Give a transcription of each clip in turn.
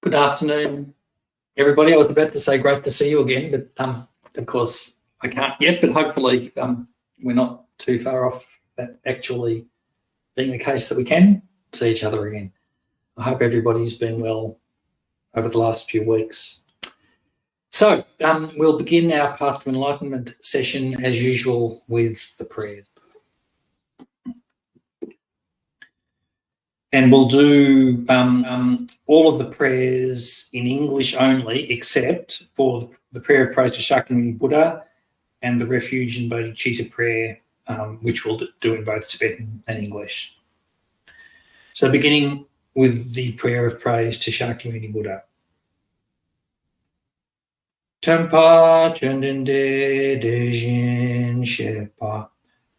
Good afternoon, everybody. I was about to say great to see you again, but of course I can't yet, but hopefully we're not too far off that actually being the case that we can see each other again. I hope everybody's been well over the last few weeks. So we'll begin our Path to Enlightenment session as usual with the prayers. And we'll do all of the prayers in English only, except for the prayer of praise to Shakyamuni Buddha and the Refuge and Bodhichitta prayer, which we'll do in both Tibetan and English. So beginning with the prayer of praise to Shakyamuni Buddha. Tempa Chendende Dejin Shepa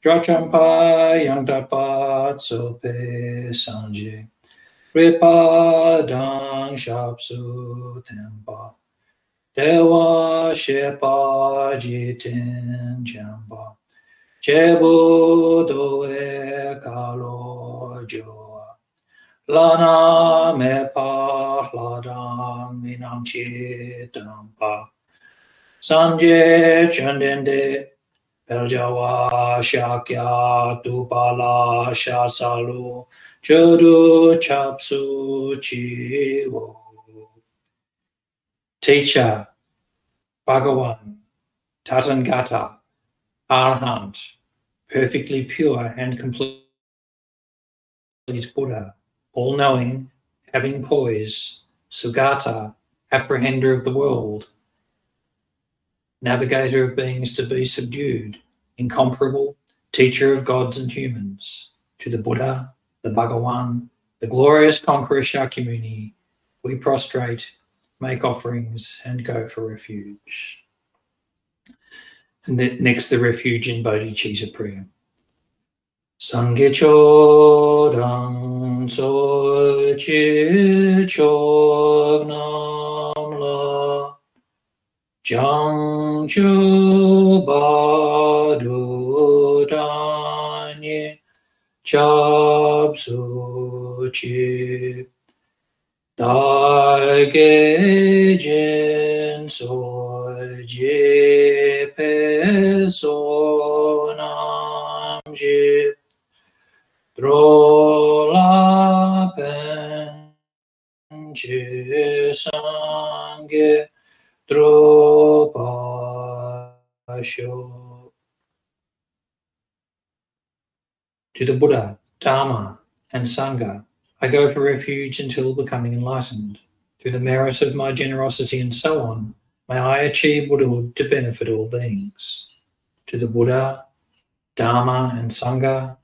Drachampa Yangdapa Tsope Sanje Repa Dang Shapsu Tempa Dewa Shepa Jitin Jamba Chebu Doe Kalo Joa Lana Mepa Ladang Minam Chitampa Sanje Chandende Beljawa Shakya Dupala Shasalu Jodu Chapsu Chiwo. Teacher, Bhagawan, Tathagata, Arhat, perfectly pure and complete Buddha, all-knowing, having poise, Sugata, apprehender of the world, navigator of beings to be subdued, incomparable, teacher of gods and humans, to the Buddha, the Bhagawan, the glorious conqueror Shakyamuni, we prostrate, make offerings, and go for refuge. And then next, the Refuge in Bodhichitta prayer. Sangye chodang sochi chognam la Jangchu Badu Danye Chapsu Chi Daige Jin Soji Peso Namji Drola Penchi Sangye Dropasho. To the Buddha, Dharma, and Sangha, I go for refuge until becoming enlightened. Through the merit of my generosity and so on, may I achieve Buddhahood to benefit all beings. To the Buddha, Dharma, and Sangha,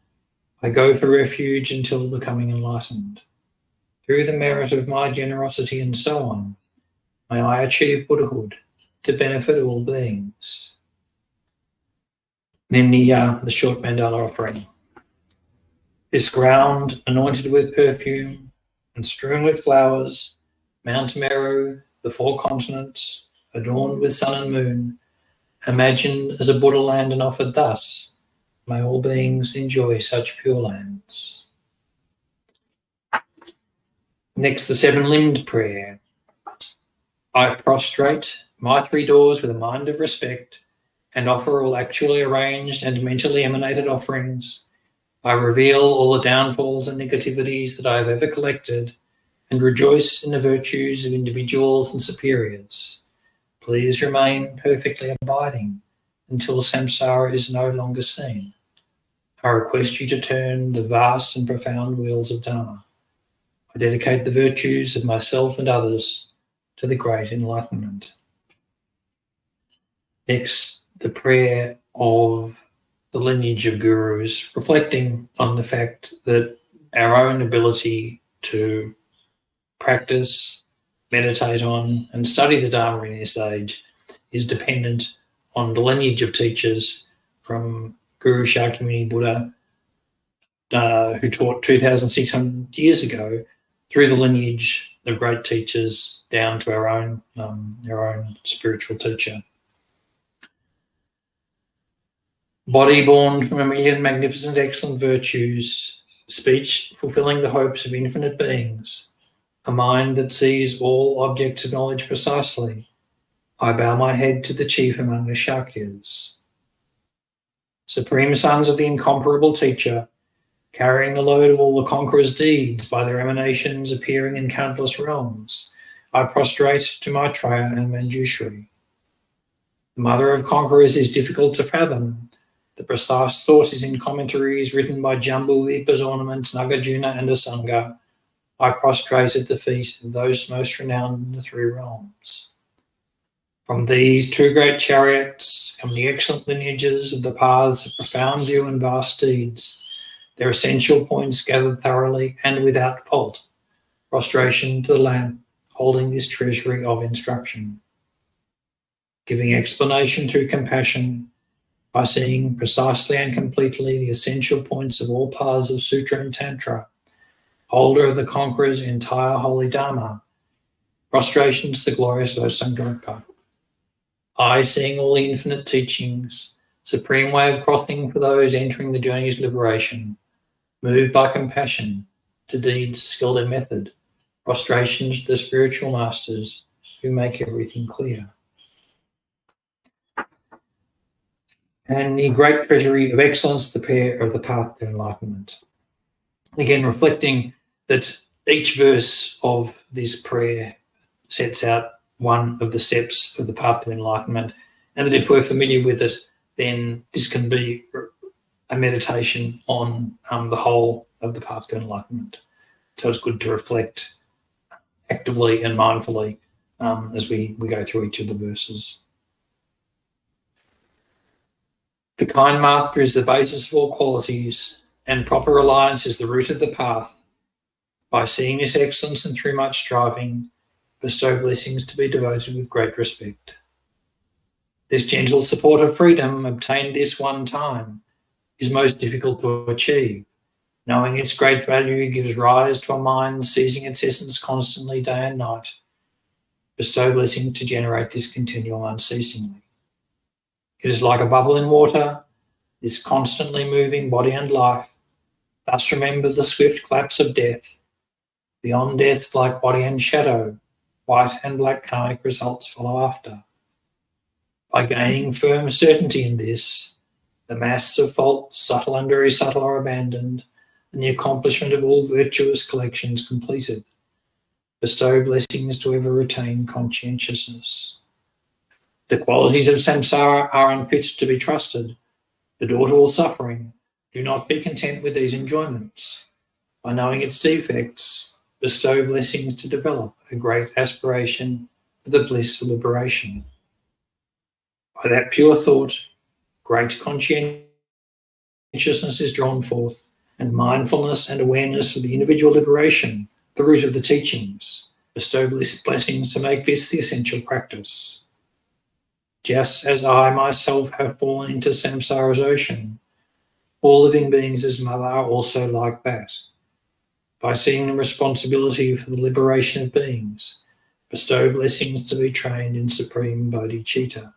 I go for refuge until becoming enlightened. Through the merit of my generosity and so on, may I achieve Buddhahood to benefit all beings. Then the short Mandala offering. This ground, anointed with perfume and strewn with flowers, Mount Meru, the 4 continents, adorned with sun and moon, imagined as a Buddha land and offered thus, may all beings enjoy such pure lands. Next, the 7-limbed prayer. I prostrate my 3 doors with a mind of respect and offer all actually arranged and mentally emanated offerings. I reveal all the downfalls and negativities that I have ever collected and rejoice in the virtues of individuals and superiors. Please remain perfectly abiding until samsara is no longer seen. I request you to turn the vast and profound wheels of Dharma. I dedicate the virtues of myself and others to the great enlightenment. Next, the prayer of the lineage of gurus, reflecting on the fact that our own ability to practice, meditate on, and study the Dharma in this age is dependent on the lineage of teachers from Guru Shakyamuni Buddha, who taught 2,600 years ago, through the lineage of great teachers down to our own spiritual teacher. Body born from a million magnificent excellent virtues, speech fulfilling the hopes of infinite beings, a mind that sees all objects of knowledge precisely, I bow my head to the chief among the Shakyas. Supreme sons of the incomparable teacher, carrying the load of all the conqueror's deeds by their emanations appearing in countless realms, I prostrate to Maitreya and Manjushri. The mother of conquerors is difficult to fathom. The precise thought is in commentaries written by Jambudvipa's ornament, Nagarjuna and Asanga. I prostrate at the feet of those most renowned in the three realms. From these two great chariots come the excellent lineages of the paths of profound view and vast deeds, their essential points gathered thoroughly and without fault. Prostration to the lamp, holding this treasury of instruction. Giving explanation through compassion, by seeing precisely and completely the essential points of all paths of Sutra and Tantra, holder of the conqueror's entire holy Dharma, prostrations to the glorious Vosanghopa. I, seeing all the infinite teachings, supreme way of crossing for those entering the journey's liberation, moved by compassion to deeds skilled in method, prostrations to the spiritual masters who make everything clear. And the great treasury of excellence, the pair of the path to enlightenment. Again, reflecting that each verse of this prayer sets out one of the steps of the path to enlightenment, and that if we're familiar with it, then this can be a meditation on the whole of the path to enlightenment. So it's good to reflect actively and mindfully as we go through each of the verses. The kind master is the basis of all qualities, and proper reliance is the root of the path. By seeing this excellence and through much striving, bestow blessings to be devoted with great respect. This gentle support of freedom, obtained this one time, is most difficult to achieve. Knowing its great value gives rise to a mind seizing its essence constantly day and night. Bestow blessings to generate this continuum unceasingly. It is like a bubble in water, this constantly moving body and life. Thus remember the swift collapse of death. Beyond death, like body and shadow, white and black karmic results follow after. By gaining firm certainty in this, the mass of fault, subtle and very subtle, are abandoned, and the accomplishment of all virtuous collections completed. Bestow blessings to ever retain conscientiousness. The qualities of samsara are unfit to be trusted. The door to all suffering, do not be content with these enjoyments. By knowing its defects, bestow blessings to develop a great aspiration for the bliss of liberation. By that pure thought, great conscientiousness is drawn forth, and mindfulness and awareness of the individual liberation, the root of the teachings. Bestow blessings to make this the essential practice. Just as I myself have fallen into samsara's ocean, all living beings as mother are also like that. By seeing the responsibility for the liberation of beings, bestow blessings to be trained in supreme bodhicitta.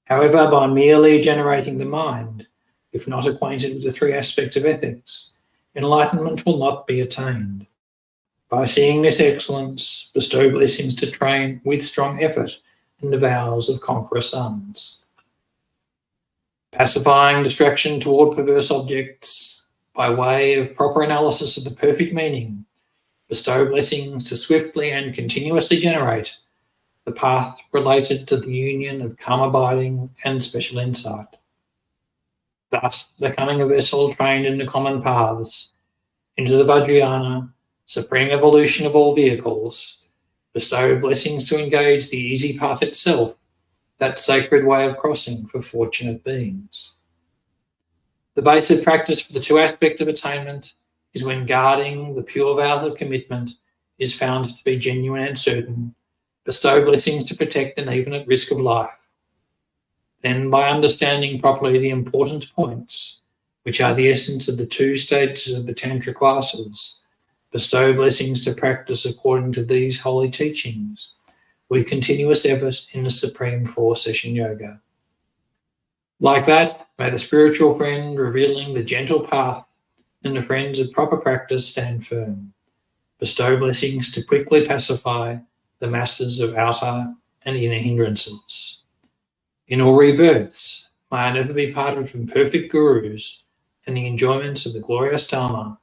However, by merely generating the mind, if not acquainted with the three aspects of ethics, enlightenment will not be attained. By seeing this excellence, bestow blessings to train with strong effort in the vows of conqueror sons. Pacifying distraction toward perverse objects by way of proper analysis of the perfect meaning, bestow blessings to swiftly and continuously generate the path related to the union of calm abiding and special insight. Thus, becoming a vessel trained in the common paths, into the Vajrayana, supreme evolution of all vehicles, bestow blessings to engage the easy path itself, that sacred way of crossing for fortunate beings. The basic practice for the two aspects of attainment is when guarding the pure vows of commitment is found to be genuine and certain, bestow blessings to protect them even at risk of life. Then, by understanding properly the important points, which are the essence of the two stages of the Tantra classes, bestow blessings to practice according to these holy teachings, with continuous effort in the Supreme Four-Session Yoga. Like that, may the spiritual friend revealing the gentle path and the friends of proper practice stand firm. bestow blessings to quickly pacify the masses of outer and inner hindrances. In all rebirths, may I never be parted from perfect gurus and the enjoyments of the glorious Dharma.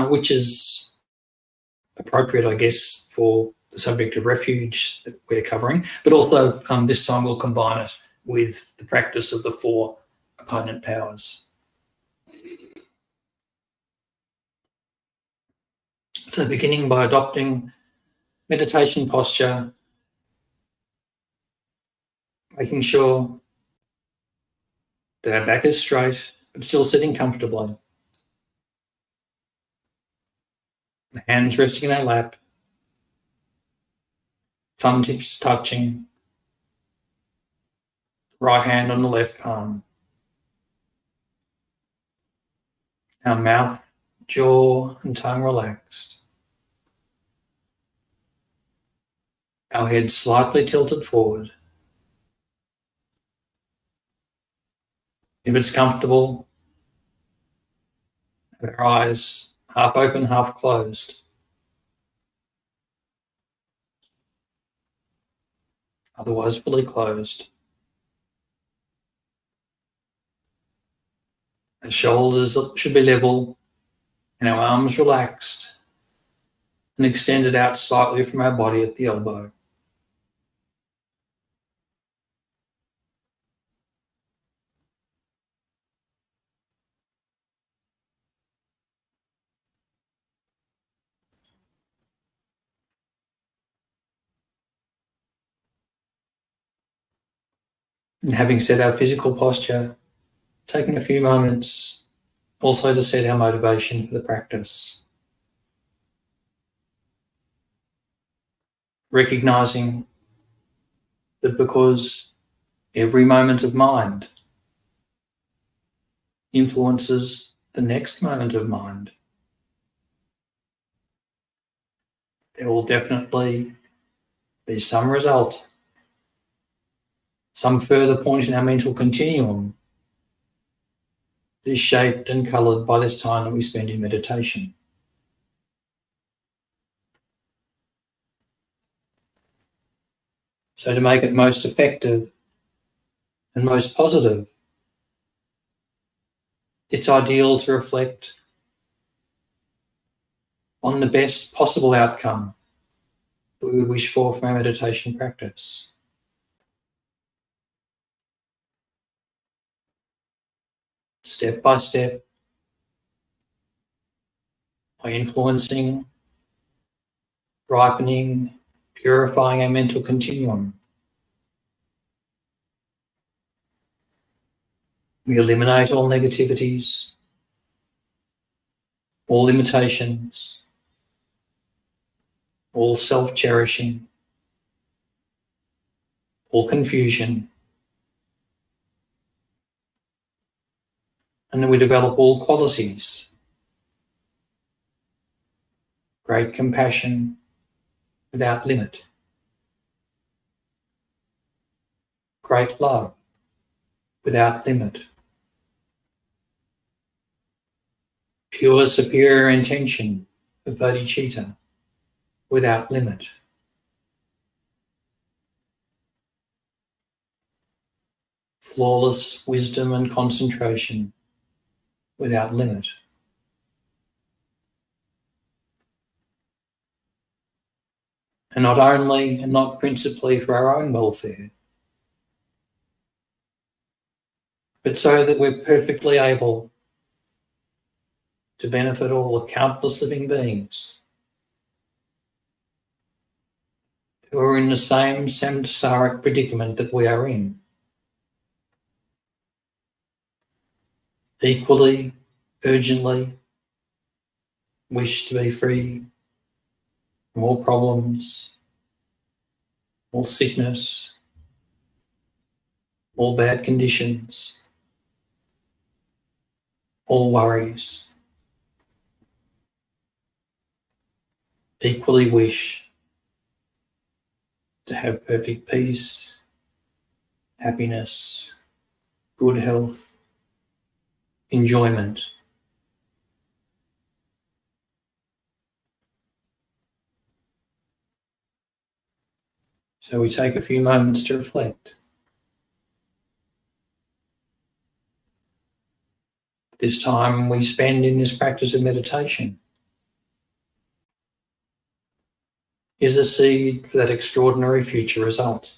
Which is appropriate, I guess, for the subject of refuge that we're covering, but also this time we'll combine it with the practice of the 4 opponent powers. So beginning by adopting meditation posture, making sure that our back is straight, but still sitting comfortably. The hands resting in our lap, thumb tips touching, right hand on the left palm. Our mouth, jaw and tongue relaxed. Our head slightly tilted forward. If it's comfortable, our eyes half open, half closed. Otherwise fully closed. Our shoulders should be level and our arms relaxed and extended out slightly from our body at the elbow. And having set our physical posture, taking a few moments also to set our motivation for the practice. Recognizing that because every moment of mind influences the next moment of mind, there will definitely be some result, some further point in our mental continuum that is shaped and coloured by this time that we spend in meditation. So to make it most effective and most positive, it's ideal to reflect on the best possible outcome that we would wish for from our meditation practice. Step by step, by influencing, ripening, purifying our mental continuum. We eliminate all negativities, all limitations, all self-cherishing, all confusion, and then we develop all qualities: great compassion without limit, great love without limit, pure superior intention of Bodhichitta without limit, flawless wisdom and concentration without limit. And not only and not principally for our own welfare, but so that we're perfectly able to benefit all the countless living beings who are in the same samsaric predicament that we are in. Equally, urgently, wish to be free from all problems, all sickness, all bad conditions, all worries. Equally wish to have perfect peace, happiness, good health, enjoyment. So we take a few moments to reflect. This time we spend in this practice of meditation is a seed for that extraordinary future result.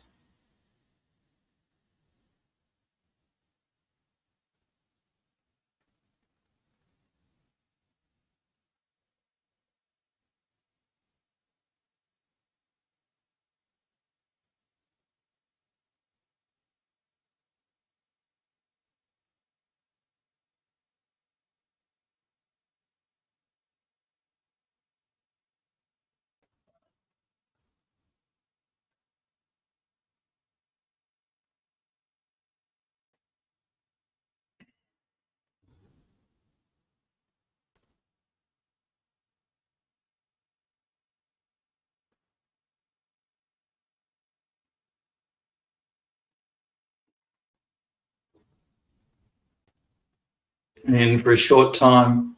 And for a short time,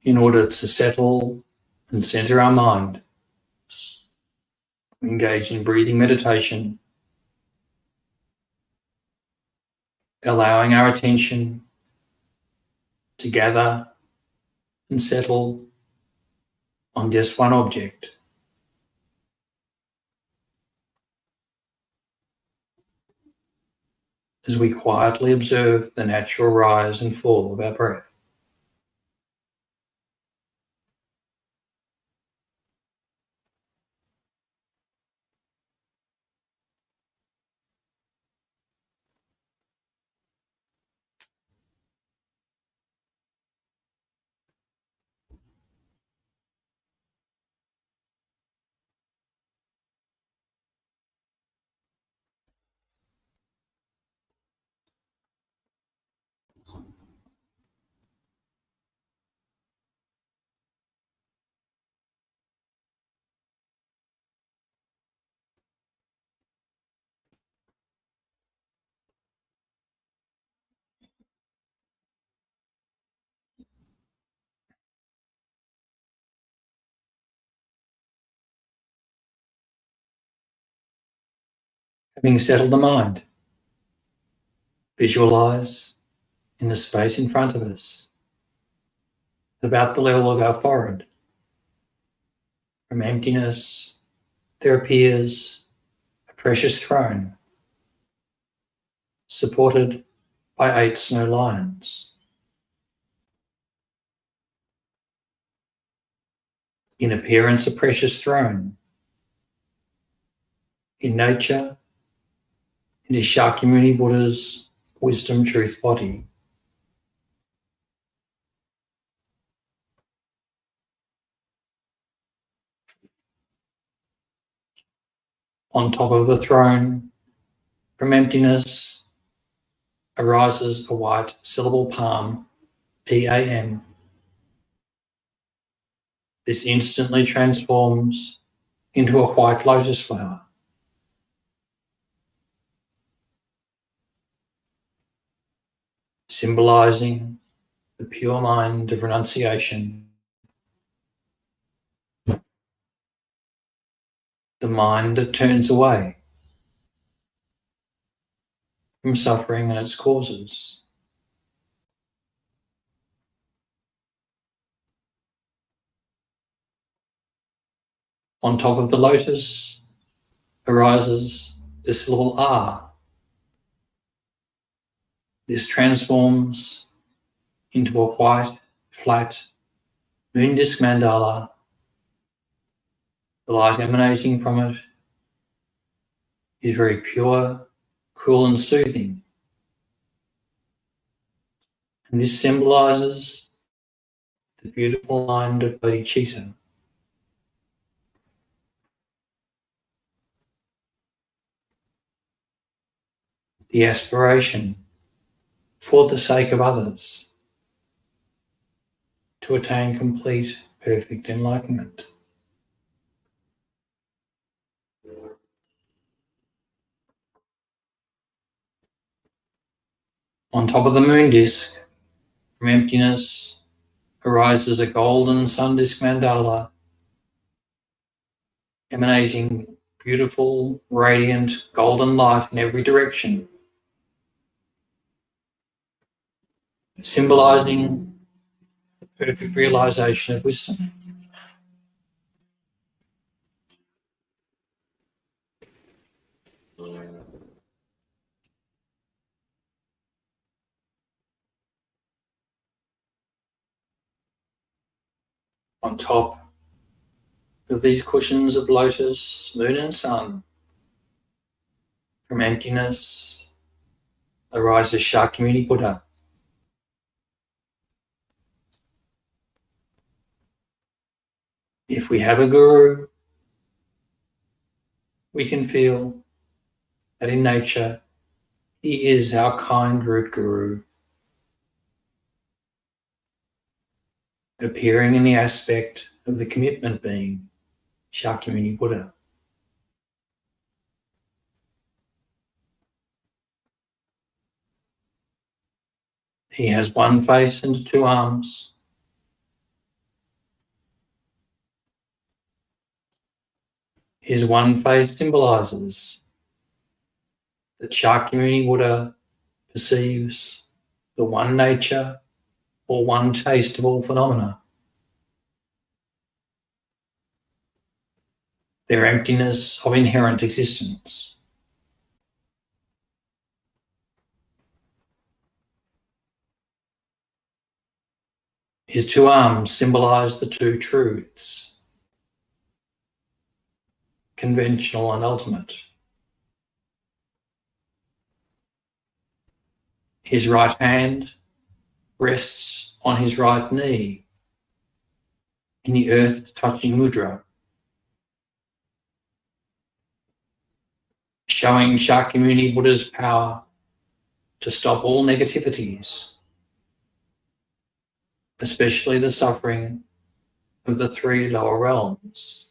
in order to settle and center our mind, we engage in breathing meditation, allowing our attention to gather and settle on just one object. As we quietly observe the natural rise and fall of our breath. Having settled the mind, visualize in the space in front of us, about the level of our forehead. From emptiness, there appears a precious throne, supported by 8 snow lions. In appearance, a precious throne. In nature, it is Shakyamuni Buddha's wisdom truth body. On top of the throne, from emptiness, arises a white syllable palm, PAM. This instantly transforms into a white lotus flower. Symbolizing the pure mind of renunciation, the mind that turns away from suffering and its causes. On top of the lotus arises the syllable R. This transforms into a white, flat, moon disk mandala. The light emanating from it is very pure, cool and soothing. And this symbolizes the beautiful mind of Bodhichitta. The aspiration for the sake of others to attain complete, perfect enlightenment. On top of the moon disk, from emptiness, arises a golden sun disk mandala, emanating beautiful, radiant, golden light in every direction, symbolizing the perfect realization of wisdom. On top of these cushions of lotus, moon and sun, from emptiness arises Shakyamuni Buddha. If we have a guru, we can feel that in nature he is our kind root guru, appearing in the aspect of the commitment being Shakyamuni Buddha. He has one face and two arms. His one face symbolizes that Shakyamuni Buddha perceives the one nature or one taste of all phenomena, their emptiness of inherent existence. His two arms symbolize the two truths, conventional and ultimate. His right hand rests on his right knee in the earth-touching mudra, showing Shakyamuni Buddha's power to stop all negativities, especially the suffering of the three lower realms.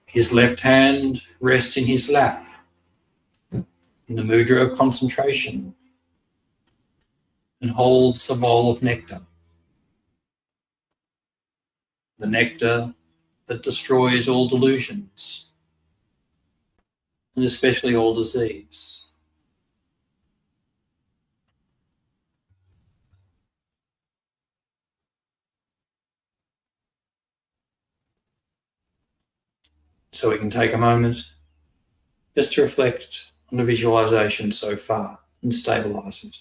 His left hand rests in his lap in the mudra of concentration and holds a bowl of nectar. The nectar that destroys all delusions, and especially all disease. So we can take a moment just to reflect on the visualization so far and stabilize it.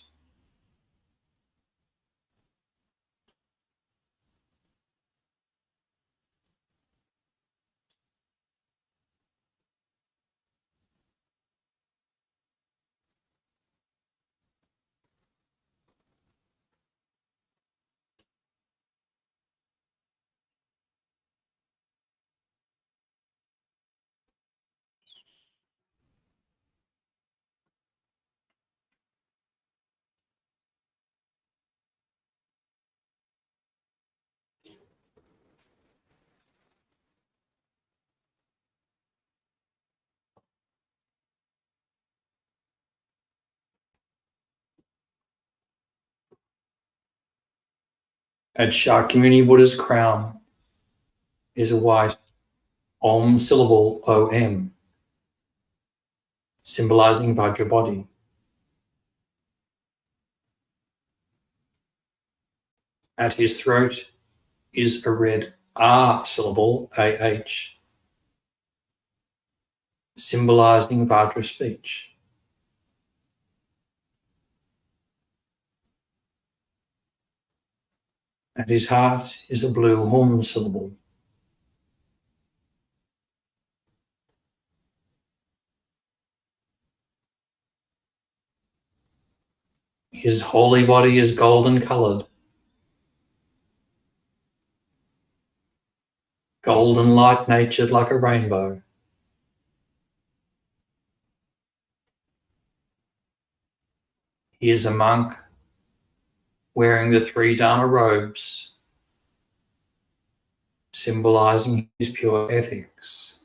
At Shakyamuni Buddha's crown is a white Om syllable OM, symbolizing Vajra body. At his throat is a red R syllable AH, symbolizing Vajra speech. At his heart is a blue Hum syllable. His holy body is golden coloured. Golden light natured like a rainbow. He is a monk wearing the three Dharma robes, symbolizing his pure ethics.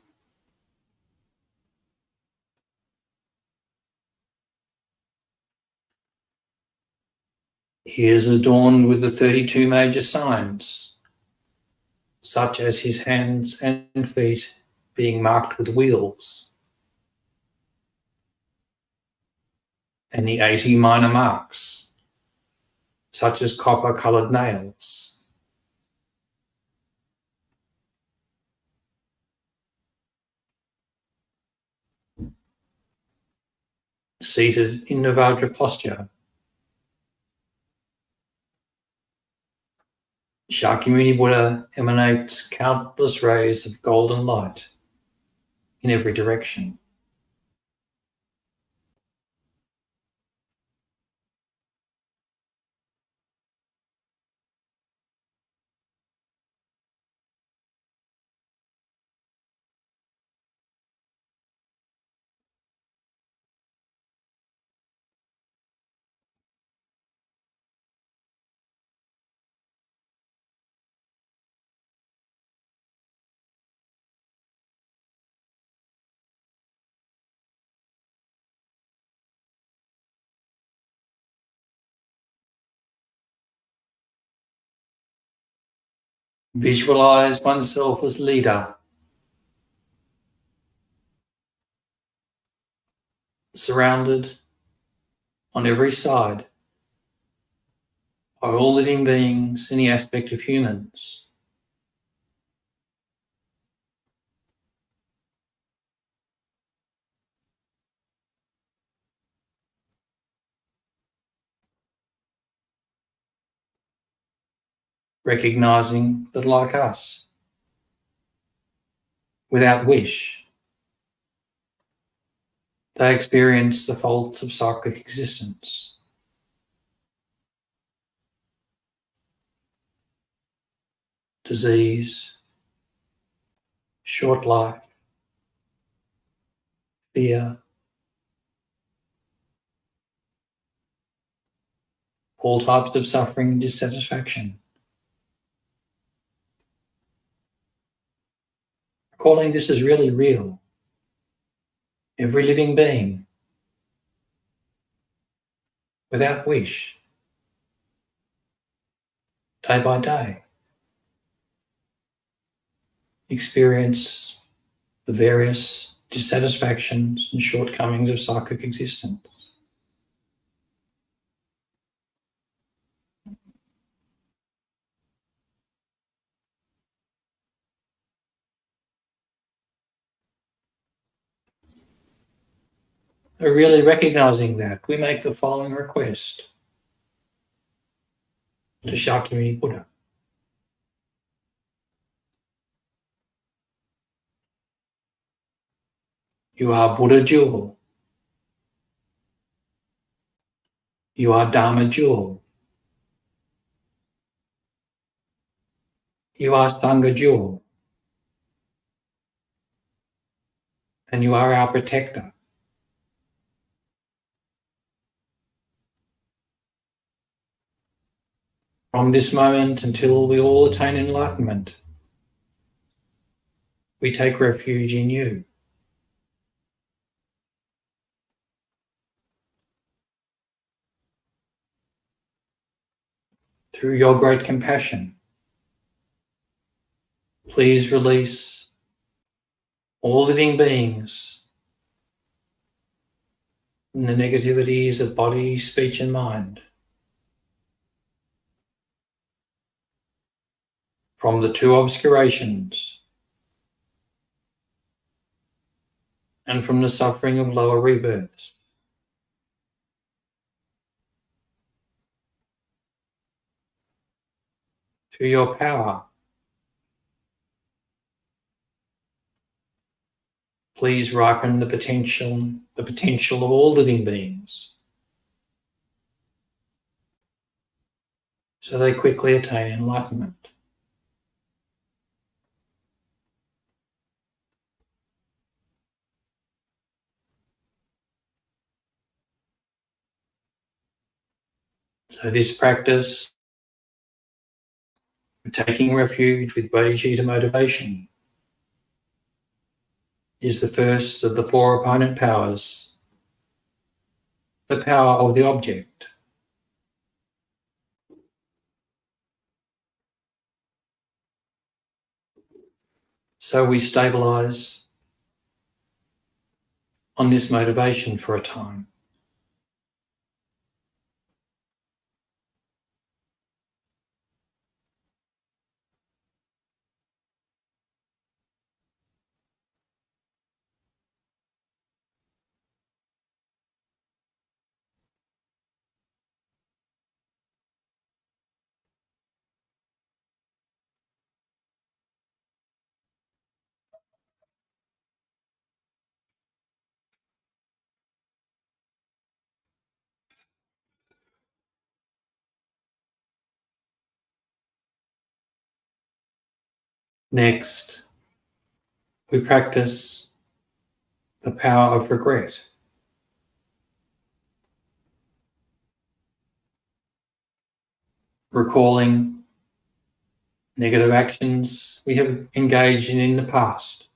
He is adorned with the 32 major signs, such as his hands and feet being marked with wheels, and the 80 minor marks, such as copper-coloured nails. Seated in Navajra posture, Shakyamuni Buddha emanates countless rays of golden light in every direction. Visualize oneself as leader, surrounded on every side by all living beings in the aspect of humans. Recognizing that, like us, without wish, they experience the faults of cyclic existence. Disease, short life, fear, all types of suffering and dissatisfaction. Calling this as really real. Every living being, without wish, day by day, experience the various dissatisfactions and shortcomings of cyclic existence. Really recognizing that, we make the following request to Shakyamuni Buddha. You are Buddha Jewel. You are Dharma Jewel. You are Sangha Jewel. And you are our protector. From this moment until we all attain enlightenment, we take refuge in you. Through your great compassion, please release all living beings from the negativities of body, speech, and mind, from the two obscurations, and from the suffering of lower rebirths. Through your power, please ripen the potential of all living beings, so they quickly attain enlightenment. So this practice, taking refuge with Bodhichitta motivation, is the first of the four opponent powers, the power of the object. So we stabilize on this motivation for a time. Next, we practice the power of regret. Recalling negative actions we have engaged in the past,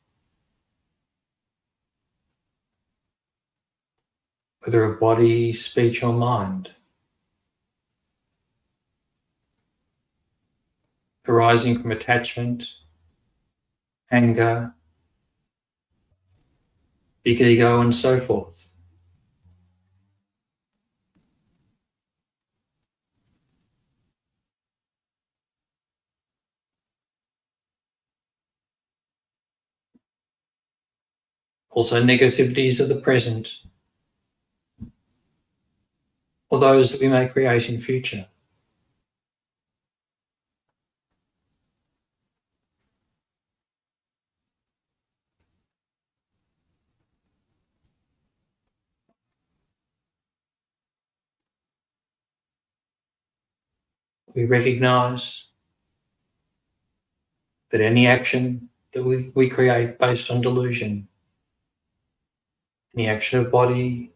whether of body, speech, or mind, arising from attachment, anger, big ego, and so forth. Also negativities of the present, or those that we may create in future. We recognize that any action that we create based on delusion, any action of body,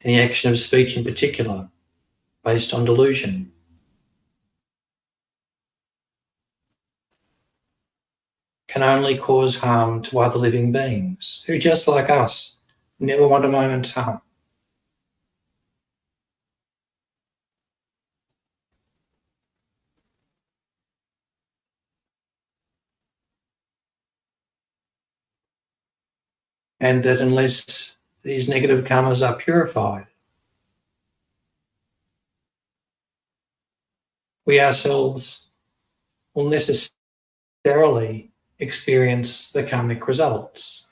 any action of speech in particular, based on delusion, can only cause harm to other living beings who, just like us, never want a moment's harm. And that unless these negative karmas are purified, we ourselves will necessarily experience the karmic results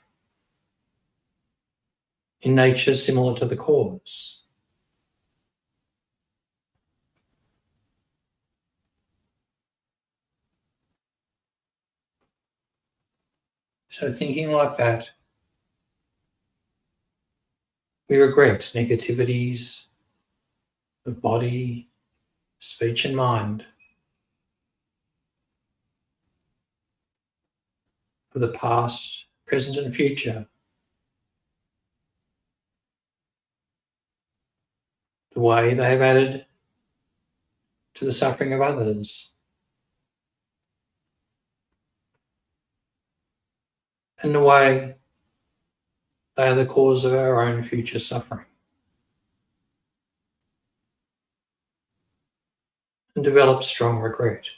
in nature similar to the cause. So thinking like that, we regret negativities of body, speech, and mind, of the past, present, and future, the way they have added to the suffering of others, and the way they are the cause of our own future suffering. And develop strong regret.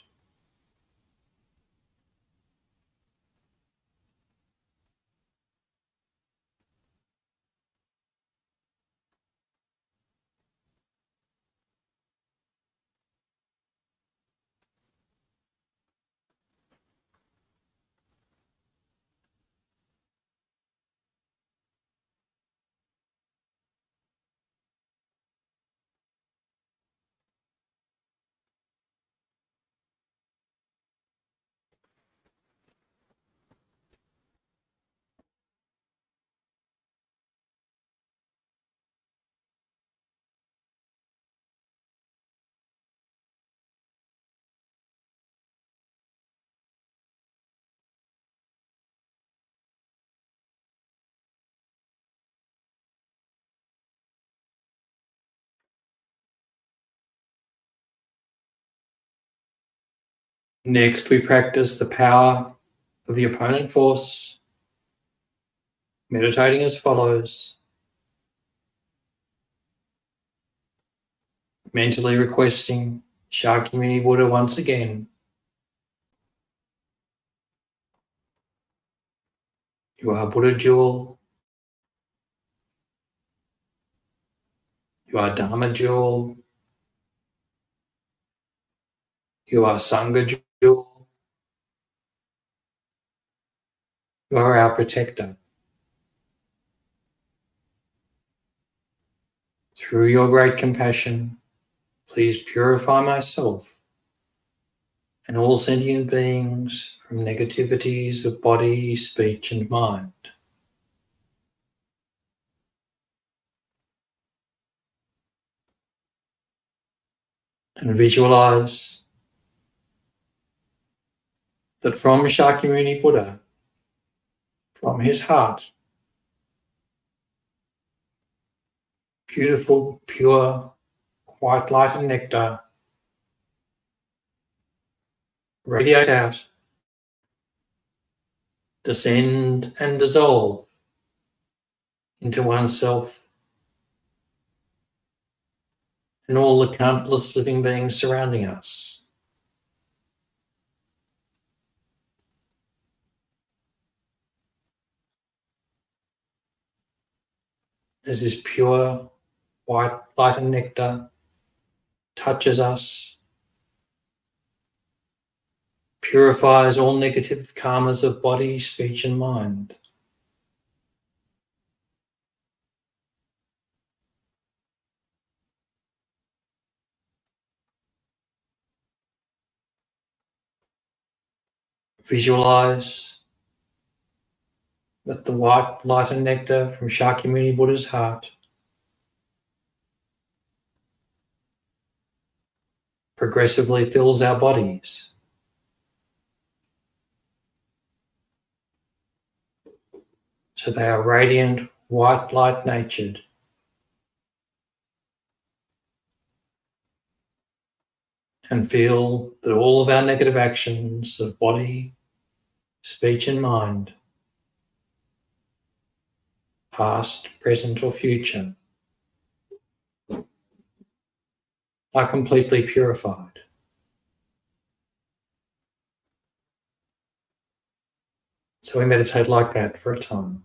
Next, we practice the power of the opponent force, meditating as follows. Mentally requesting Shakyamuni Buddha once again You are Buddha Jewel. You are Dharma Jewel. You are Sangha Jewel. You are our protector. Through your great compassion, please purify myself and all sentient beings from negativities of body, speech, and mind. And visualize that from Shakyamuni Buddha, from his heart, beautiful, pure, white light and nectar radiate out, descend and dissolve into oneself and all the countless living beings surrounding us. As this pure, white light and nectar touches us, purifies all negative karmas of body, speech, and mind. Visualize that the white light and nectar from Shakyamuni Buddha's heart progressively fills our bodies. So they are radiant, white light natured. And feel that all of our negative actions of body, speech, and mind, past, present, or future, are completely purified. So we meditate like that for a time.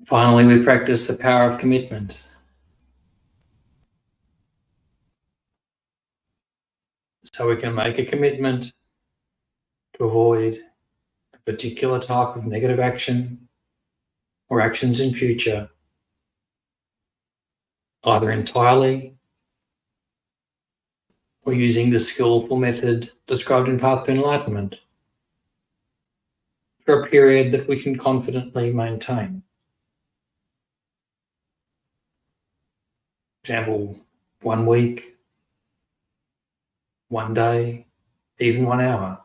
Finally, we practice the power of commitment. So we can make a commitment to avoid a particular type of negative action or actions in future, either entirely or using the skillful method described in Path to Enlightenment for a period that we can confidently maintain. For example, 1 week, 1 day, even 1 hour.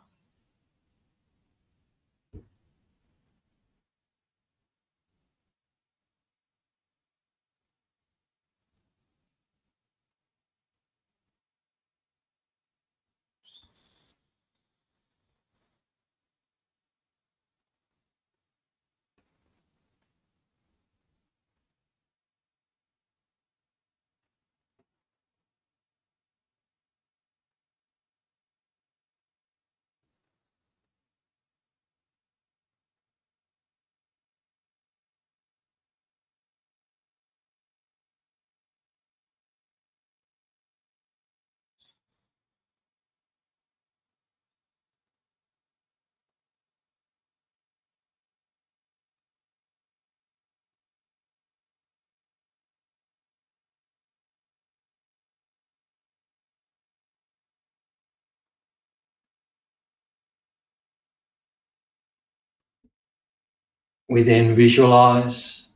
We then visualize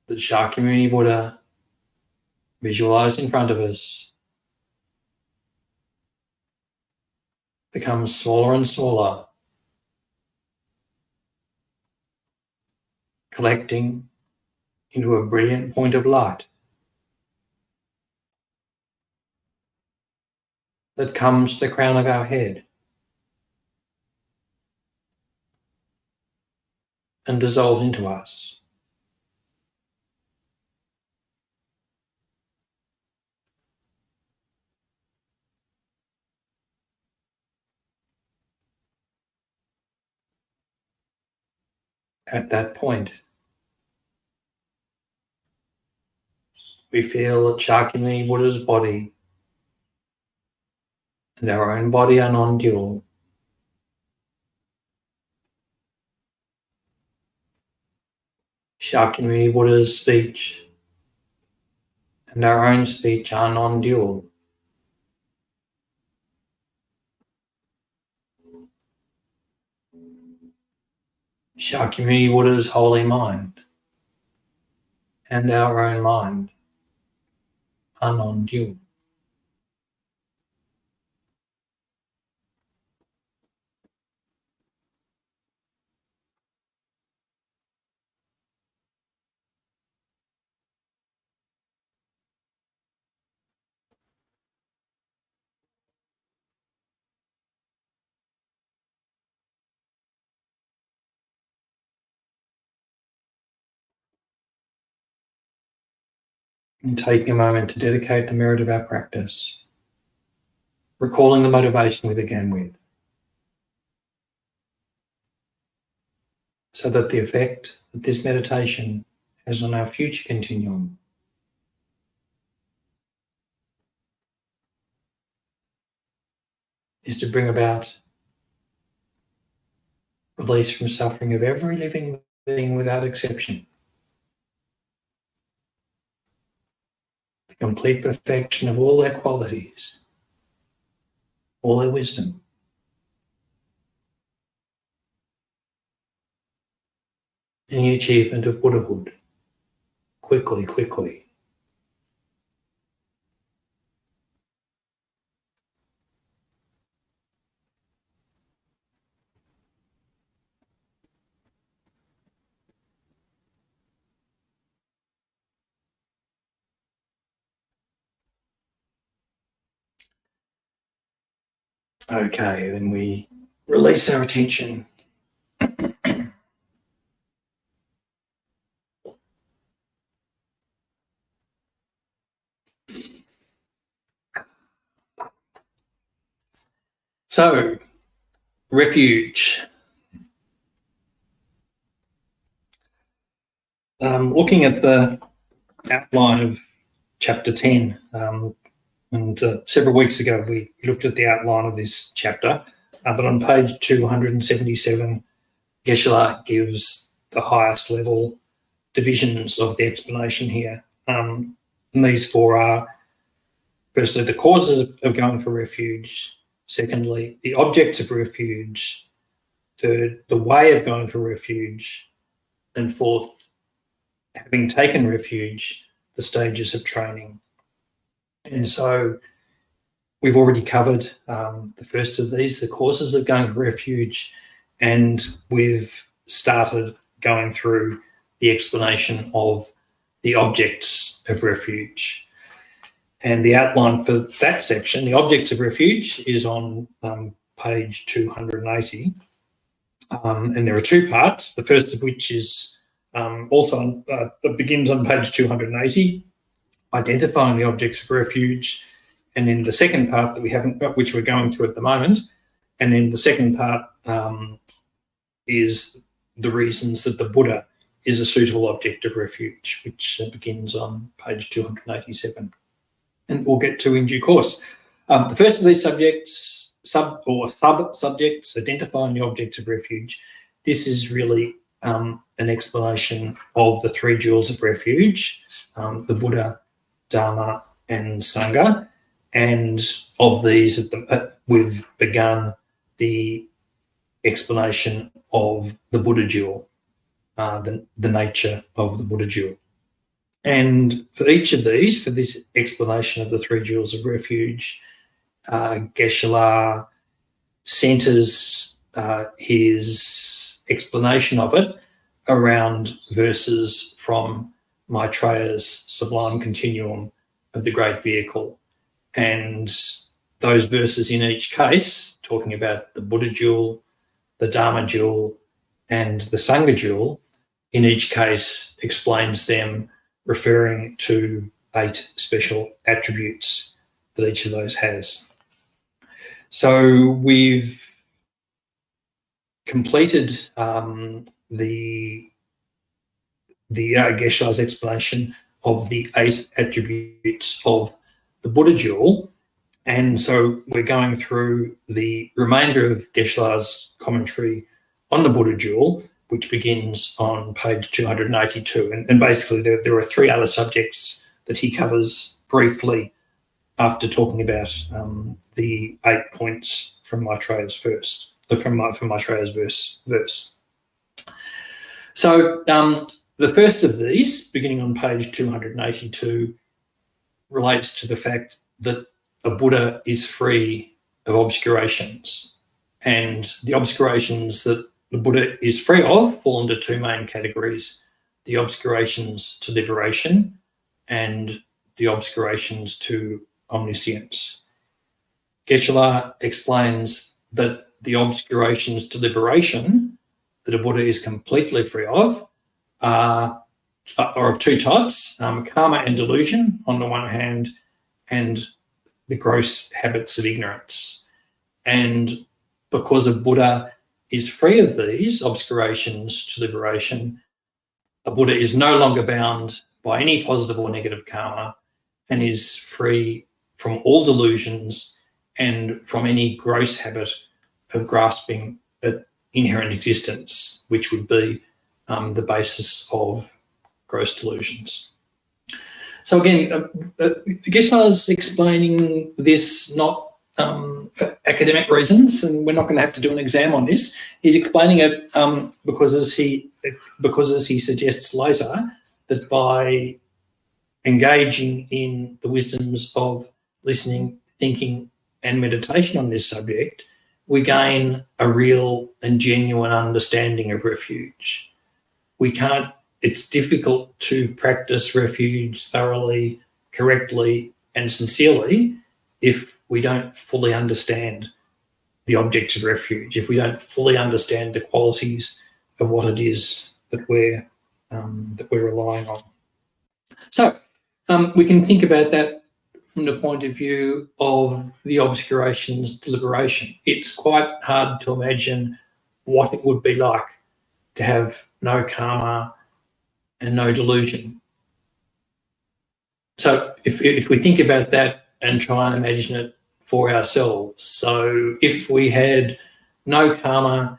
that Shakyamuni Buddha, visualized in front of us, becomes smaller and smaller, collecting into a brilliant point of light that comes to the crown of our head and dissolves into us. At that point, we feel that Shakyamuni Buddha's body and our own body are non-dual. Shakyamuni Buddha's speech and our own speech are non-dual. Shakyamuni Buddha's holy mind and our own mind are non-dual. And taking a moment to dedicate the merit of our practice, recalling the motivation we began with, so that the effect that this meditation has on our future continuum is to bring about release from suffering of every living being without exception, the complete perfection of all their qualities, all their wisdom, and the achievement of Buddhahood quickly. Okay, then we release our attention. So, refuge. Looking at the outline of chapter 10, and several weeks ago we looked at the outline of this chapter, but on page 277, Geshe gives the highest level divisions of the explanation here. And these four are, firstly, the causes of going for refuge; secondly, the objects of refuge; third, the way of going for refuge; and fourth, having taken refuge, the stages of training. And so we've already covered the first of these, the causes of going for refuge, and we've started going through the explanation of the objects of refuge. And the outline for that section, the objects of refuge, is on page 280. And there are two parts, the first of which is begins on page 280, identifying the objects of refuge, and then the second part that we haven't got, which we're going through at the moment, and then the second part is the reasons that the Buddha is a suitable object of refuge, which begins on page 287, and we'll get to in due course. The first of these subjects, sub-subjects, identifying the objects of refuge, this is really an explanation of the three jewels of refuge, the Buddha, Dharma, and Sangha. And of these, we've begun the explanation of the Buddha Jewel, the nature of the Buddha Jewel. And for each of these, for this explanation of the three jewels of refuge, Geshe Loden centres his explanation of it around verses from Maitreya's Sublime Continuum of the Great Vehicle. And those verses in each case, talking about the Buddha Jewel, the Dharma Jewel, and the Sangha Jewel, in each case explains them, referring to 8 special attributes that each of those has. So we've completed the Geshe Loden's explanation of the 8 attributes of the Buddha Jewel, and so we're going through the remainder of Geshe Loden's commentary on the Buddha Jewel, which begins on page 282. And basically there are 3 other subjects that he covers briefly after talking about the 8 points from Maitreya's verse. So the first of these, beginning on page 282, relates to the fact that a Buddha is free of obscurations. And the obscurations that the Buddha is free of fall into 2 main categories: the obscurations to liberation and the obscurations to omniscience. Geshe Loden explains that the obscurations to liberation that a Buddha is completely free of are of 2 types, karma and delusion on the one hand, and the gross habits of ignorance. And because a Buddha is free of these obscurations to liberation, a Buddha is no longer bound by any positive or negative karma and is free from all delusions and from any gross habit of grasping at inherent existence, which would be the basis of gross delusions. So again, Geshe Loden's explaining this not for academic reasons, and we're not going to have to do an exam on this. He's explaining it because as he suggests later, that by engaging in the wisdoms of listening, thinking, and meditation on this subject, we gain a real and genuine understanding of refuge. It's difficult to practice refuge thoroughly, correctly, and sincerely if we don't fully understand the objects of refuge, if we don't fully understand the qualities of what it is that we're relying on. So we can think about that from the point of view of the obscurations to liberation. It's quite hard to imagine what it would be like to have no karma and no delusion. So if we think about that and try and imagine it for ourselves. So if we had no karma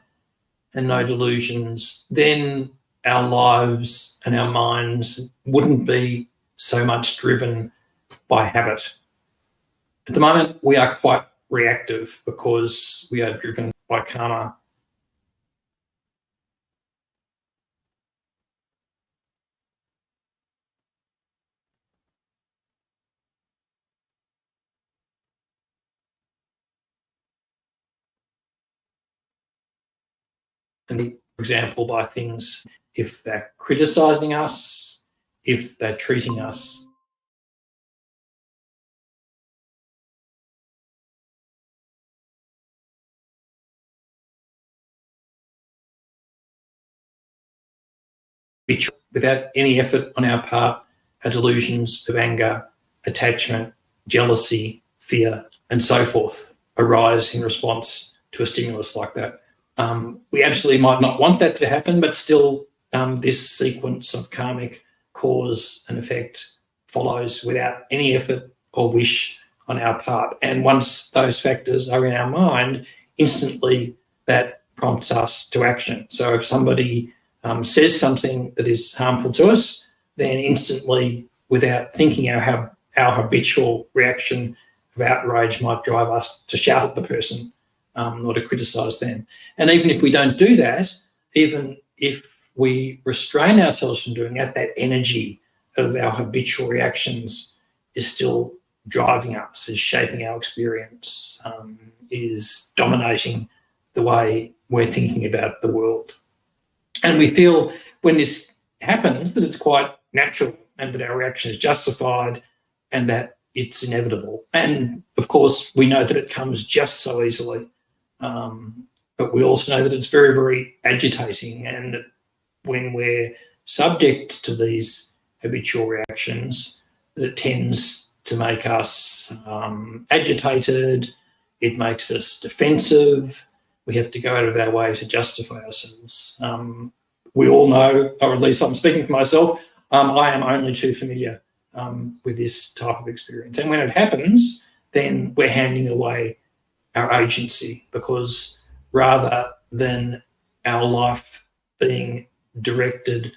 and no delusions, then our lives and our minds wouldn't be so much driven by habit. At the moment, we are quite reactive because we are driven by karma. And for example, by things, if they're criticizing us, if they're treating us without any effort on our part, our delusions of anger, attachment, jealousy, fear, and so forth arise in response to a stimulus like that. We absolutely might not want that to happen, but still this sequence of karmic cause and effect follows without any effort or wish on our part. And once those factors are in our mind, instantly that prompts us to action. So if somebody says something that is harmful to us, then instantly, without thinking, our habitual reaction of outrage might drive us to shout at the person or to criticise them. And even if we don't do that, even if we restrain ourselves from doing that, that energy of our habitual reactions is still driving us, is shaping our experience, is dominating the way we're thinking about the world. And we feel when this happens that it's quite natural and that our reaction is justified and that it's inevitable. And of course, we know that it comes just so easily. But we also know that it's very, very agitating. And when we're subject to these habitual reactions, that it tends to make us agitated. It makes us defensive. We have to go out of our way to justify ourselves. We all know, or at least I'm speaking for myself, I am only too familiar with this type of experience. And when it happens, then we're handing away our agency, because rather than our life being directed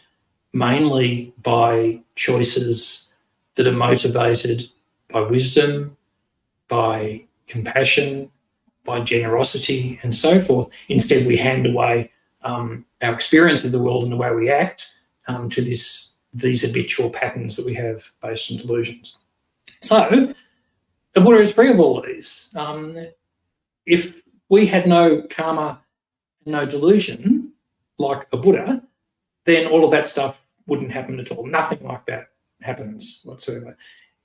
mainly by choices that are motivated by wisdom, by compassion, by generosity, and so forth, instead we hand away our experience of the world and the way we act to these habitual patterns that we have based on delusions. So the Buddha is free of all these. If we had no karma, no delusion, like a Buddha, then all of that stuff wouldn't happen at all. Nothing like that happens whatsoever.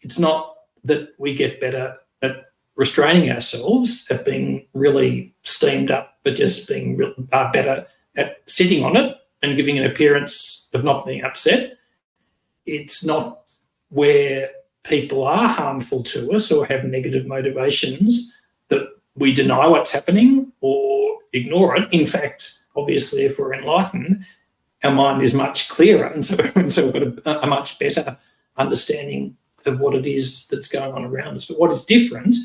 It's not that we get better at restraining ourselves, at being really steamed up, but just being better at sitting on it and giving an appearance of not being upset. It's not where people are harmful to us or have negative motivations that we deny what's happening or ignore it. In fact, obviously, if we're enlightened, our mind is much clearer, and so we've got a much better understanding of what it is that's going on around us. But what is different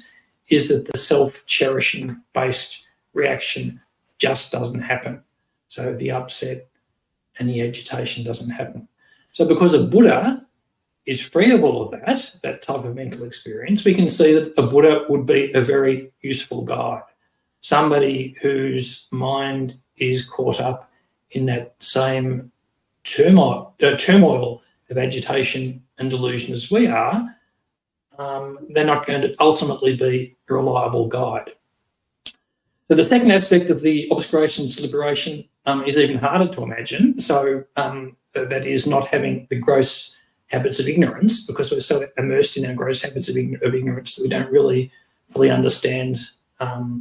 is that the self-cherishing based reaction just doesn't happen. So the upset and the agitation doesn't happen. So because a Buddha is free of all of that type of mental experience, we can see that a Buddha would be a very useful guide, somebody whose mind is caught up in that same turmoil of agitation and delusion as we are. They're not going to ultimately be a reliable guide. So the second aspect of the obscurations liberation is even harder to imagine. So that is not having the gross habits of ignorance, because we're so immersed in our gross habits of ignorance that we don't really fully understand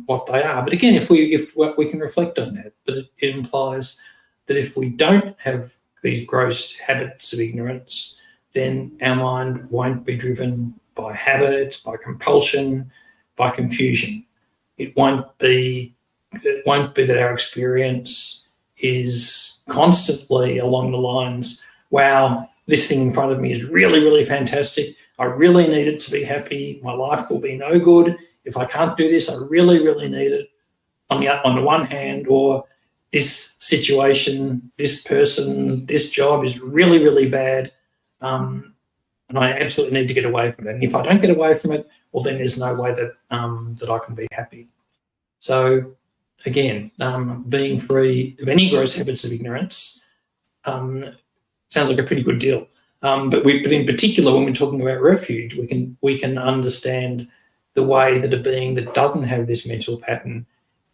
what they are. But again, if we can reflect on that, but it implies that if we don't have these gross habits of ignorance, then our mind won't be driven by habit, by compulsion, by confusion. It won't be that our experience is constantly along the lines, wow, this thing in front of me is really, really fantastic. I really need it to be happy. My life will be no good if I can't do this. I really, really need it on the one hand, or this situation, this person, this job is really, really bad, and I absolutely need to get away from it. And if I don't get away from it, well, then there's no way that that I can be happy. So again, being free of any gross habits of ignorance sounds like a pretty good deal. But in particular, when we're talking about refuge, we can understand the way that a being that doesn't have this mental pattern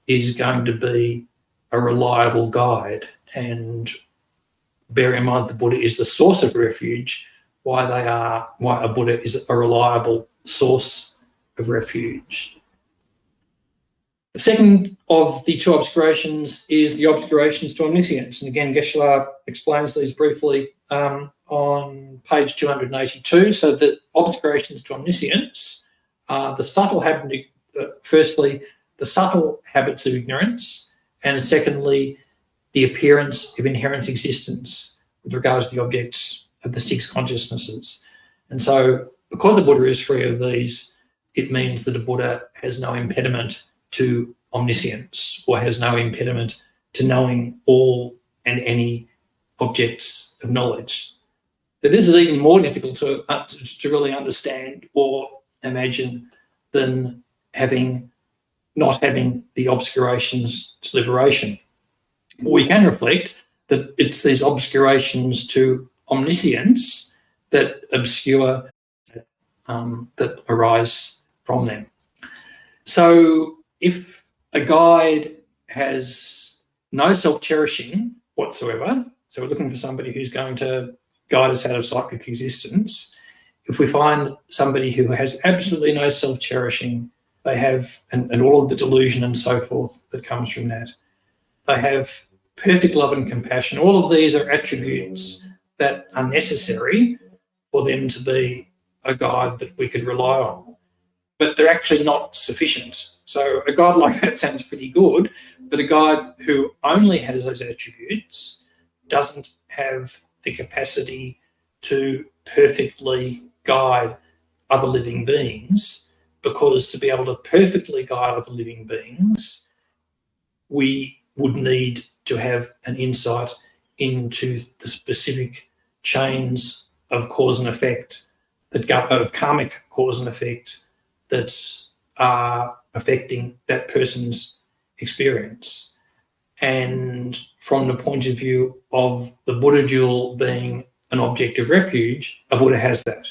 is going to be a reliable guide. And bear in mind the Buddha is the source of refuge, why a Buddha is a reliable source of refuge. The second of the two obscurations is the obscurations to omniscience. And again, Geshe Loden explains these briefly on page 282. So the obscurations to omniscience are the subtle habit, firstly, the subtle habits of ignorance, and secondly, the appearance of inherent existence with regards to the objects of the six consciousnesses. And so because the Buddha is free of these, it means that a Buddha has no impediment to omniscience, or has no impediment to knowing all and any objects of knowledge. But this is even more difficult to really understand or imagine than not having the obscurations to liberation. we can reflect that it's these obscurations to omniscience that obscure, that arise from them. So if a guide has no self-cherishing whatsoever, so we're looking for somebody who's going to guide us out of psychic existence, if we find somebody who has absolutely no self-cherishing, they have, and all of the delusion and so forth that comes from that, they have perfect love and compassion. All of these are attributes that are necessary for them to be a guide that we could rely on. But they're actually not sufficient. So a guide like that sounds pretty good, but a guide who only has those attributes doesn't have the capacity to perfectly guide other living beings, because to be able to perfectly guide other living beings, we would need to have an insight into the specific chains of cause and effect, of karmic cause and effect, that are affecting that person's experience. And from the point of view of the Buddha Jewel being an object of refuge, a Buddha has that.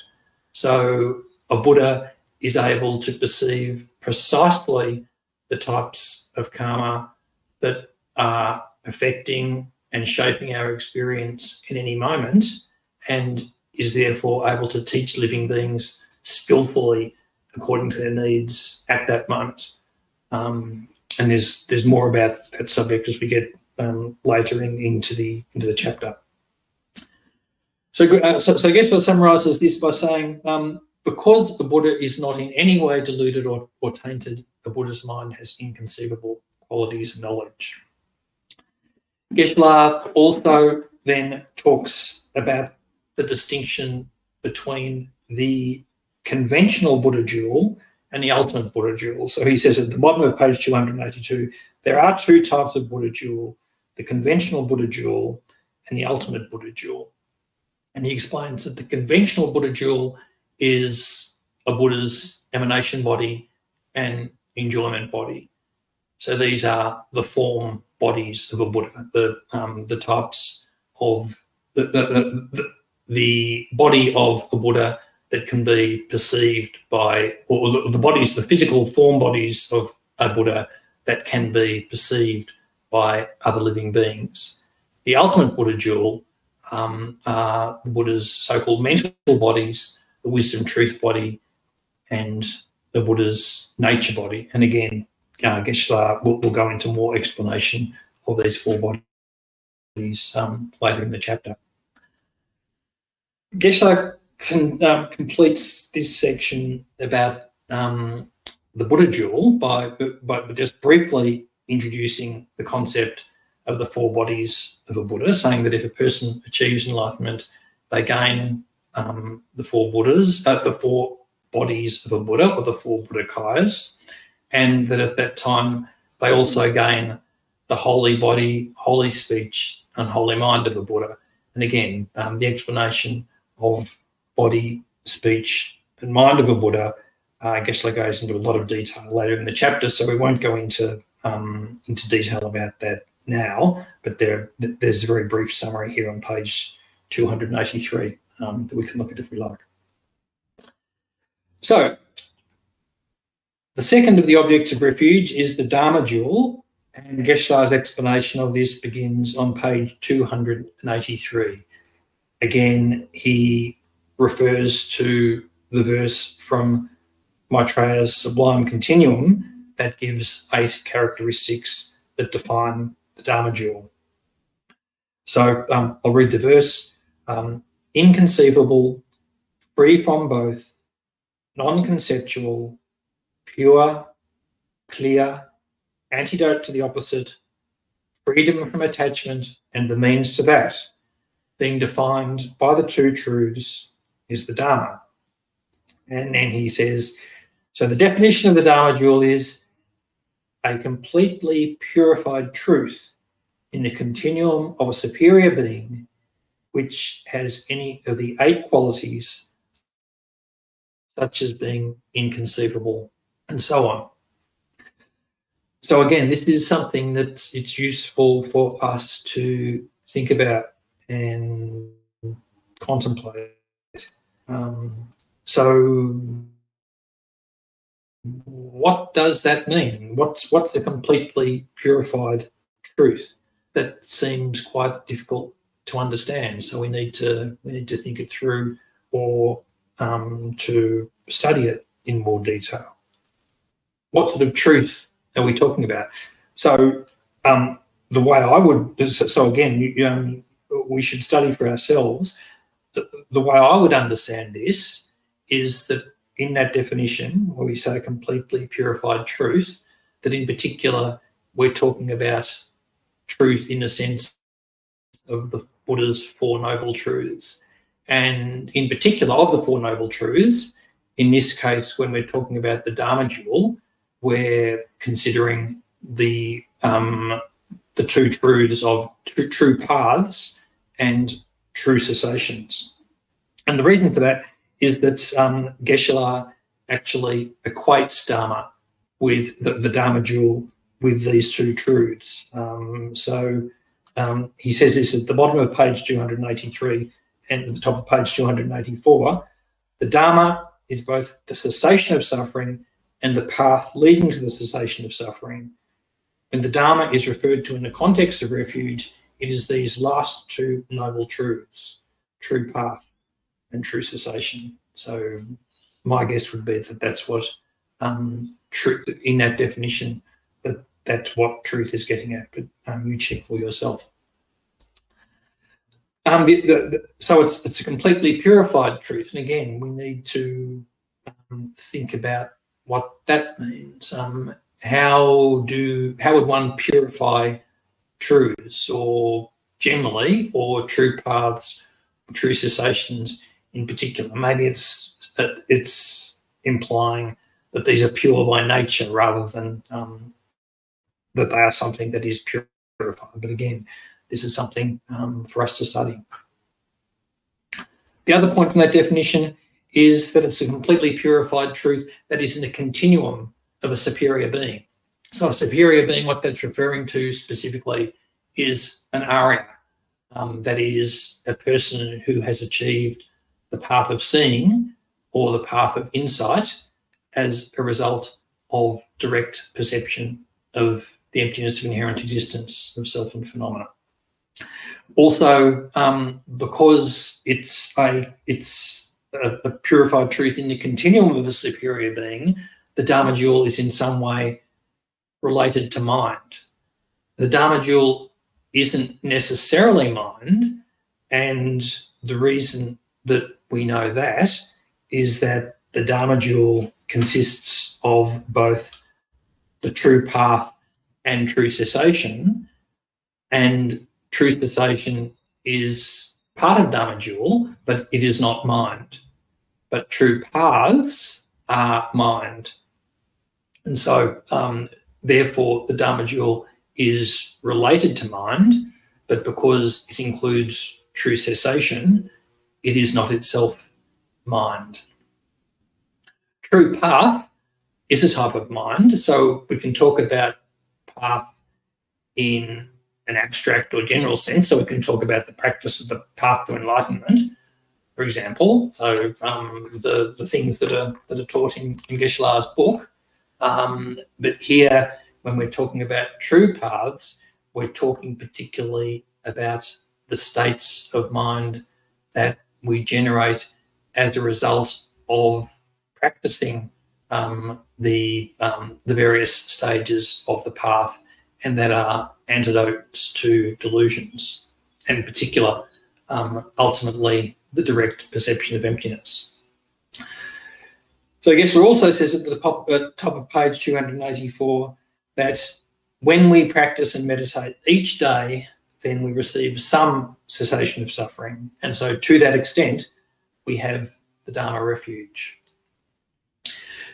So a Buddha is able to perceive precisely the types of karma that are affecting and shaping our experience in any moment, and is therefore able to teach living beings skillfully according to their needs at that moment. And there's more about that subject as we get later into the chapter. So Geshe summarises this by saying, because the Buddha is not in any way deluded or tainted, the Buddha's mind has inconceivable qualities and knowledge. Geshe also then talks about the distinction between the conventional Buddha Jewel and the ultimate Buddha Jewel. So he says at the bottom of page 282, there are two types of Buddha Jewel, the conventional Buddha Jewel and the ultimate Buddha Jewel. And he explains that the conventional Buddha Jewel is a Buddha's emanation body and enjoyment body. So these are the form bodies of a Buddha, the types of the body of a Buddha that can be perceived by, or the bodies, the physical form bodies of a Buddha that can be perceived by other living beings. The ultimate Buddha Jewel are the Buddha's so-called mental bodies, the wisdom truth body, and the Buddha's nature body. And again, Geshe will go into more explanation of these four bodies later in the chapter. Geshe completes this section about the Buddha Jewel by just briefly introducing the concept of the four bodies of a Buddha, saying that if a person achieves enlightenment, they gain the four Buddhas, the four bodies of a Buddha, or the four Buddhakayas, and that at that time they also gain the holy body, holy speech, and holy mind of a Buddha. And again, the explanation of body, speech, and mind of a Buddha, Geshe goes into a lot of detail later in the chapter, so we won't go into detail about that now, but there's a very brief summary here on page 283 that we can look at if we like. So the second of the objects of refuge is the Dharma Jewel, and Geshe's explanation of this begins on page 283. Again, he refers to the verse from Maitreya's Sublime Continuum that gives 8 characteristics that define the Dharma Jewel. So I'll read the verse. Inconceivable, free from both, non-conceptual, pure, clear, antidote to the opposite, freedom from attachment, and the means to that, being defined by the two truths, is the Dharma. And then he says, so the definition of the Dharma Jewel is a completely purified truth in the continuum of a superior being which has any of the 8 qualities, such as being inconceivable, and so on. So again, this is something that it's useful for us to think about and contemplate. So what does that mean? What's a completely purified truth? That seems quite difficult to understand. So we need to think it through, or to study it in more detail. What sort of truth are we talking about? So the way I would, so again, we should study for ourselves. The way I would understand this is that in that definition, where we say completely purified truth, that in particular we're talking about truth in the sense of the Buddha's Four Noble Truths. And in particular of the Four Noble Truths, in this case, when we're talking about the Dharma Jewel, we're considering the two truths of true paths and true cessations. And the reason for that is that Geshe actually equates Dharma with the Dharma Jewel with these two truths. He says this at the bottom of page 283 and at the top of page 284. The Dharma is both the cessation of suffering and the path leading to the cessation of suffering. When the Dharma is referred to in the context of refuge, it is these last two noble truths, true path and true cessation. So my guess would be that that's what truth in that definition, that's what truth is getting at, but you check for yourself. So it's a completely purified truth, and again, we need to think about what that means. How would one purify truths, or generally, or true paths, true cessations in particular? Maybe it's implying that these are pure by nature rather than that they are something that is purified. But again, this is something for us to study. The other point from that definition is that it's a completely purified truth that is in the continuum of a superior being. So a superior being, what that's referring to specifically is an Arya, that is a person who has achieved the path of seeing or the path of insight as a result of direct perception of the emptiness of inherent existence of self and phenomena. Also, because it's a purified truth in the continuum of a superior being, the Dharma Jewel is in some way related to mind. The Dharma Jewel isn't necessarily mind, and the reason that we know that is that the Dharma Jewel consists of both the true path and true cessation, and true cessation is part of Dharma Jewel, but it is not mind. But true paths are mind. And so, therefore, the Dharma Jewel is related to mind, but because it includes true cessation, it is not itself mind. True path is a type of mind, so we can talk about path in an abstract or general sense. So we can talk about the practice of the path to enlightenment, for example. So the things that are taught in Geshe Loden's book. But here, when we're talking about true paths, we're talking particularly about the states of mind that we generate as a result of practicing the various stages of the path, and that are antidotes to delusions, and in particular, ultimately, the direct perception of emptiness. So I guess it also says at the top of page 284 that when we practice and meditate each day, then we receive some cessation of suffering. And so to that extent, we have the Dharma Refuge.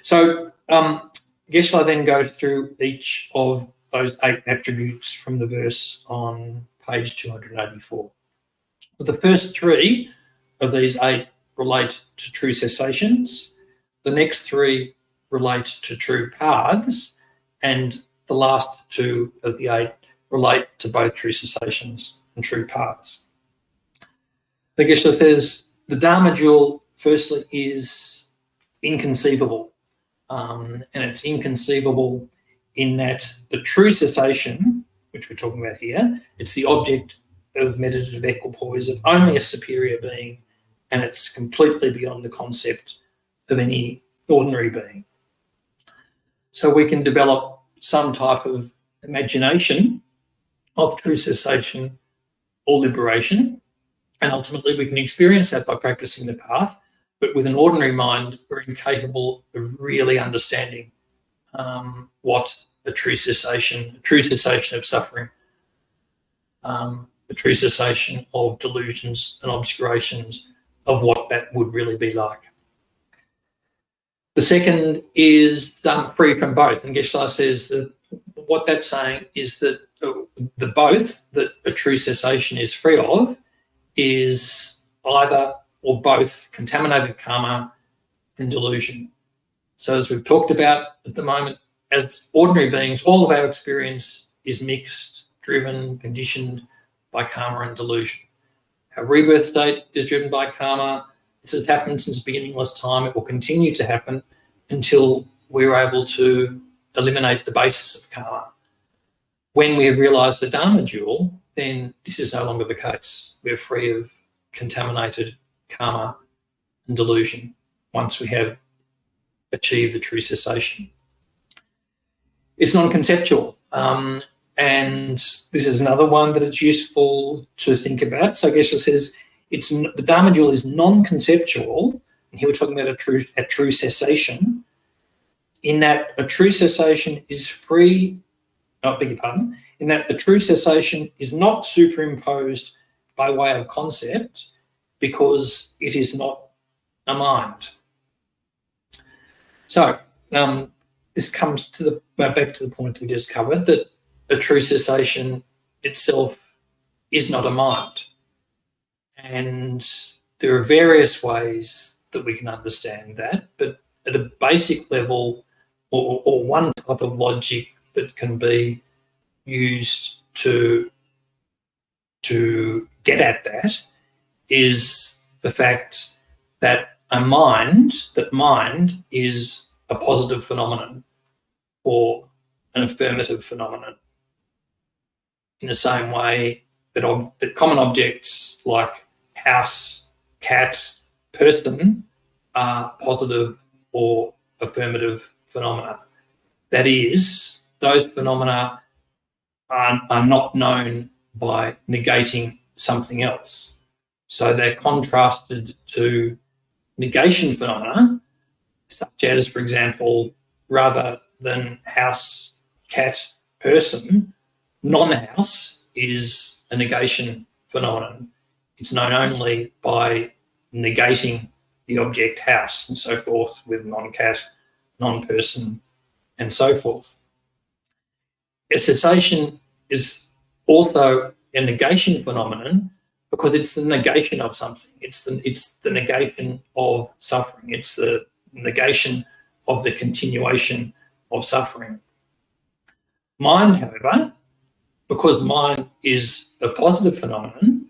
So Geshe Loden then goes through each of those 8 attributes from the verse on page 284. The first 3 of these 8 relate to true cessations. The next 3 relate to true paths, and the last two of the 8 relate to both true cessations and true paths. The Geshe says the Dharma Jewel, firstly, is inconceivable. And it's inconceivable in that the true cessation, which we're talking about here, it's the object of meditative equipoise of only a superior being, and it's completely beyond the concept of any ordinary being. So we can develop some type of imagination of true cessation or liberation, and ultimately we can experience that by practicing the path, but with an ordinary mind, we're incapable of really understanding what a true cessation of suffering, the true cessation of delusions and obscurations, of what that would really be like. The second is free from both. And Geshe says that what that's saying is that the both that a true cessation is free of is either or both contaminated karma and delusion. So as we've talked about at the moment, as ordinary beings, all of our experience is mixed, driven, conditioned by karma and delusion. Our rebirth state is driven by karma. This has happened since beginningless time. It will continue to happen until we're able to eliminate the basis of karma. When we have realised the Dharma Jewel, then this is no longer the case. We're free of contaminated karma and delusion once we have achieved the true cessation. It's non-conceptual, and this is another one that it's useful to think about. So Geshe says the Dharma Jewel is non-conceptual, and here we're talking about a true cessation, in that a true cessation is free, in that the true cessation is not superimposed by way of concept because it is not a mind. So this comes to back to the point we just covered, that a true cessation itself is not a mind. And there are various ways that we can understand that, but at a basic level, or one type of logic that can be used to get at that is the fact that mind is a positive phenomenon or an affirmative phenomenon, in the same way that common objects like house, cat, person are positive or affirmative phenomena. That is, those phenomena are not known by negating something else. So they're contrasted to negation phenomena, such as, for example, rather than house, cat, person, non-house is a negation phenomenon. It's known only by negating the object house and so forth, with non-cat, non-person, and so forth. A cessation is also a negation phenomenon because it's the negation of something. It's the negation of suffering. It's the negation of the continuation of suffering. Mind, however, because mind is a positive phenomenon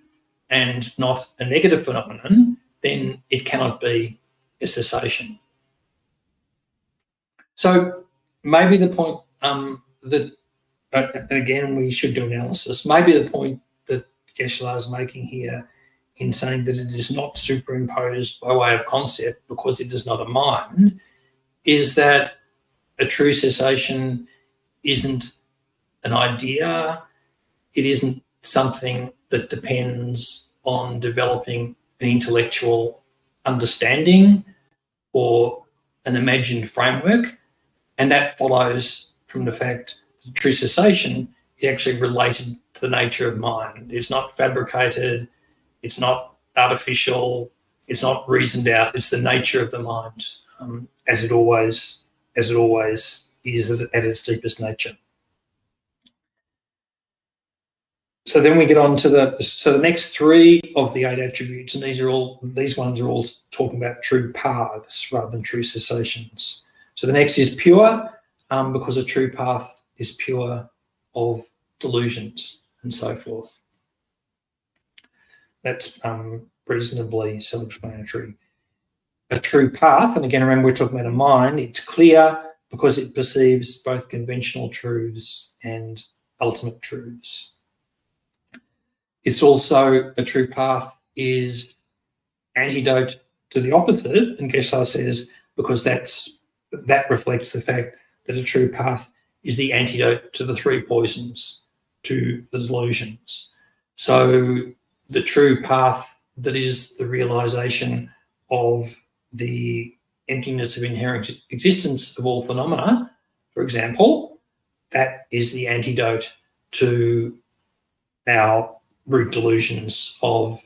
and not a negative phenomenon, then it cannot be a cessation. So maybe the point again, we should do analysis. Maybe the point that Geshe is making here in saying that it is not superimposed by way of concept because it is not a mind is that a true cessation isn't an idea. It isn't something that depends on developing an intellectual understanding or an imagined framework, and that follows from the fact that true cessation is actually related to the nature of mind. It's not fabricated, it's not artificial, it's not reasoned out. It's the nature of the mind, as it always is at its deepest nature. So then we get on to the next 3 of the 8 attributes, and these ones are all talking about true paths rather than true cessations. So the next is pure, because a true path is pure of delusions, and so forth. That's reasonably self-explanatory. A true path, and again, remember we're talking about a mind, it's clear because it perceives both conventional truths and ultimate truths. It's also, a true path is antidote to the opposite, and Geshe says, because that reflects the fact that a true path is the antidote to the three poisons, to the delusions. So the true path that is the realization of the emptiness of inherent existence of all phenomena, for example, that is the antidote to our root delusions of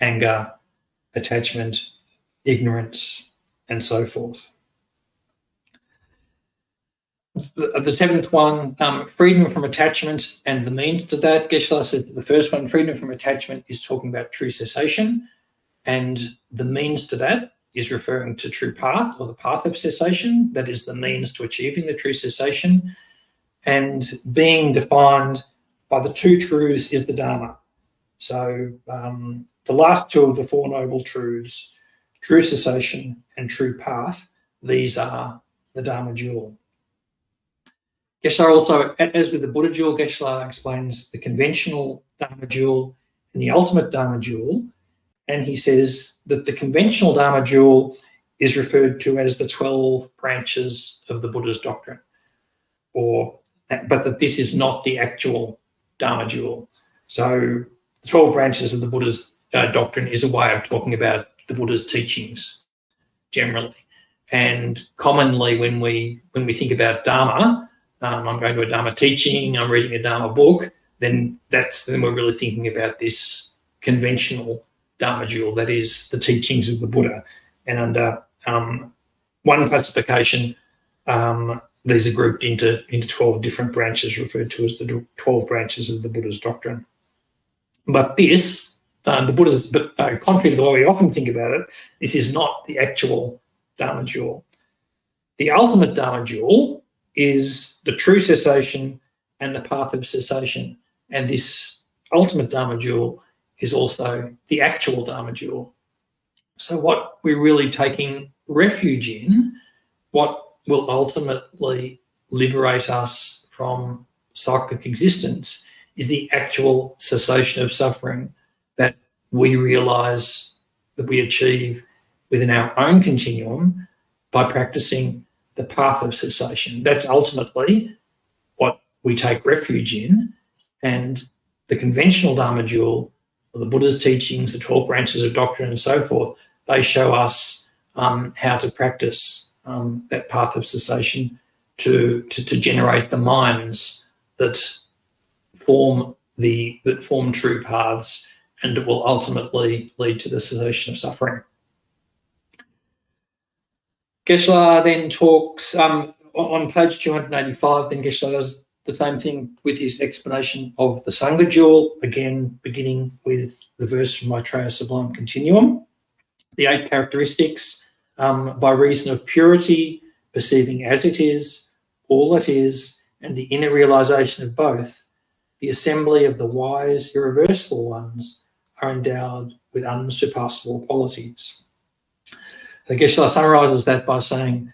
anger, attachment, ignorance, and so forth. The seventh one, freedom from attachment and the means to that. Geshe says that the first one, freedom from attachment, is talking about true cessation, and the means to that is referring to true path, or the path of cessation. That is the means to achieving the true cessation, and being defined by the two truths is the Dharma. So the last two of the Four Noble Truths, true cessation and true path, these are the Dharma Jewel. Geshe also, as with the Buddha Jewel, Geshe explains the conventional Dharma Jewel and the ultimate Dharma Jewel, and he says that the conventional Dharma Jewel is referred to as the 12 branches of the Buddha's doctrine, but that this is not the actual Dharma Jewel. So the 12 branches of the Buddha's doctrine is a way of talking about the Buddha's teachings generally. And commonly when we think about Dharma, I'm going to a Dharma teaching, I'm reading a Dharma book, then we're really thinking about this conventional Dharma Jewel, that is the teachings of the Buddha. And under one classification, these are grouped into 12 different branches referred to as the 12 branches of the Buddha's doctrine. But this, contrary to the way we often think about it, this is not the actual Dharma Jewel. The ultimate Dharma Jewel is the true cessation and the path of cessation. And this ultimate Dharma Jewel is also the actual Dharma Jewel. So what we're really taking refuge in, what will ultimately liberate us from cyclic existence, is the actual cessation of suffering that we realise, that we achieve within our own continuum by practicing the path of cessation. That's ultimately what we take refuge in. And the conventional Dharma Jewel, the Buddha's teachings, the 12 branches of doctrine and so forth, they show us how to practice that path of cessation to generate the minds that form true paths, and it will ultimately lead to the cessation of suffering. Geshe then talks on page 285. Then Geshe does the same thing with his explanation of the Sangha Jewel, again beginning with the verse from Maitreya Sublime Continuum. The 8 characteristics: by reason of purity, perceiving as it is, all that is, and the inner realization of both, the assembly of the wise, irreversible ones are endowed with unsurpassable qualities. The Geshe summarises that by saying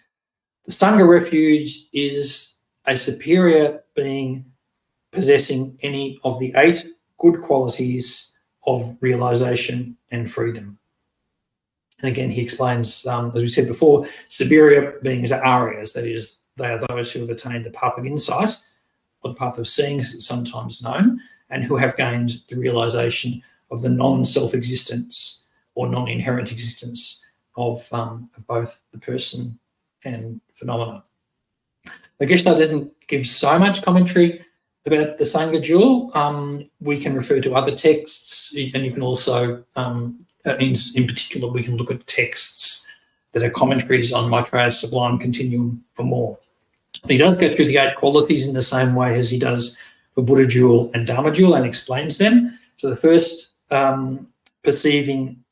the Sangha Refuge is a superior being possessing any of the 8 good qualities of realisation and freedom. And again, he explains, as we said before, superior beings are Aryas, that is, they are those who have attained the path of insight, or the path of seeing as it's sometimes known, and who have gained the realisation of the non-self-existence or non-inherent existence of both the person and phenomena. The Geshe doesn't give so much commentary about the Sangha Jewel. We can refer to other texts, and you can also, in particular, we can look at texts that are commentaries on Maitreya's Sublime Continuum for more. But he does go through the 8 qualities in the same way as he does for Buddha Jewel and Dharma Jewel and explains them. So the first, perceiving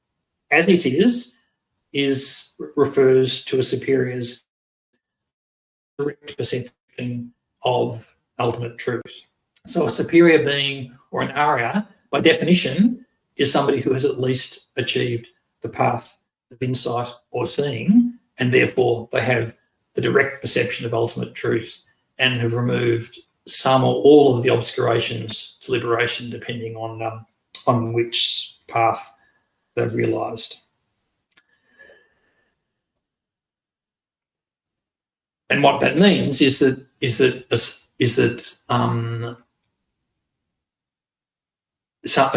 as it is refers to a superior's direct perception of ultimate truth. So a superior being or an Arya, by definition, is somebody who has at least achieved the path of insight or seeing, and therefore they have the direct perception of ultimate truth and have removed some or all of the obscurations to liberation, depending on which path they've realised. And what that means is that a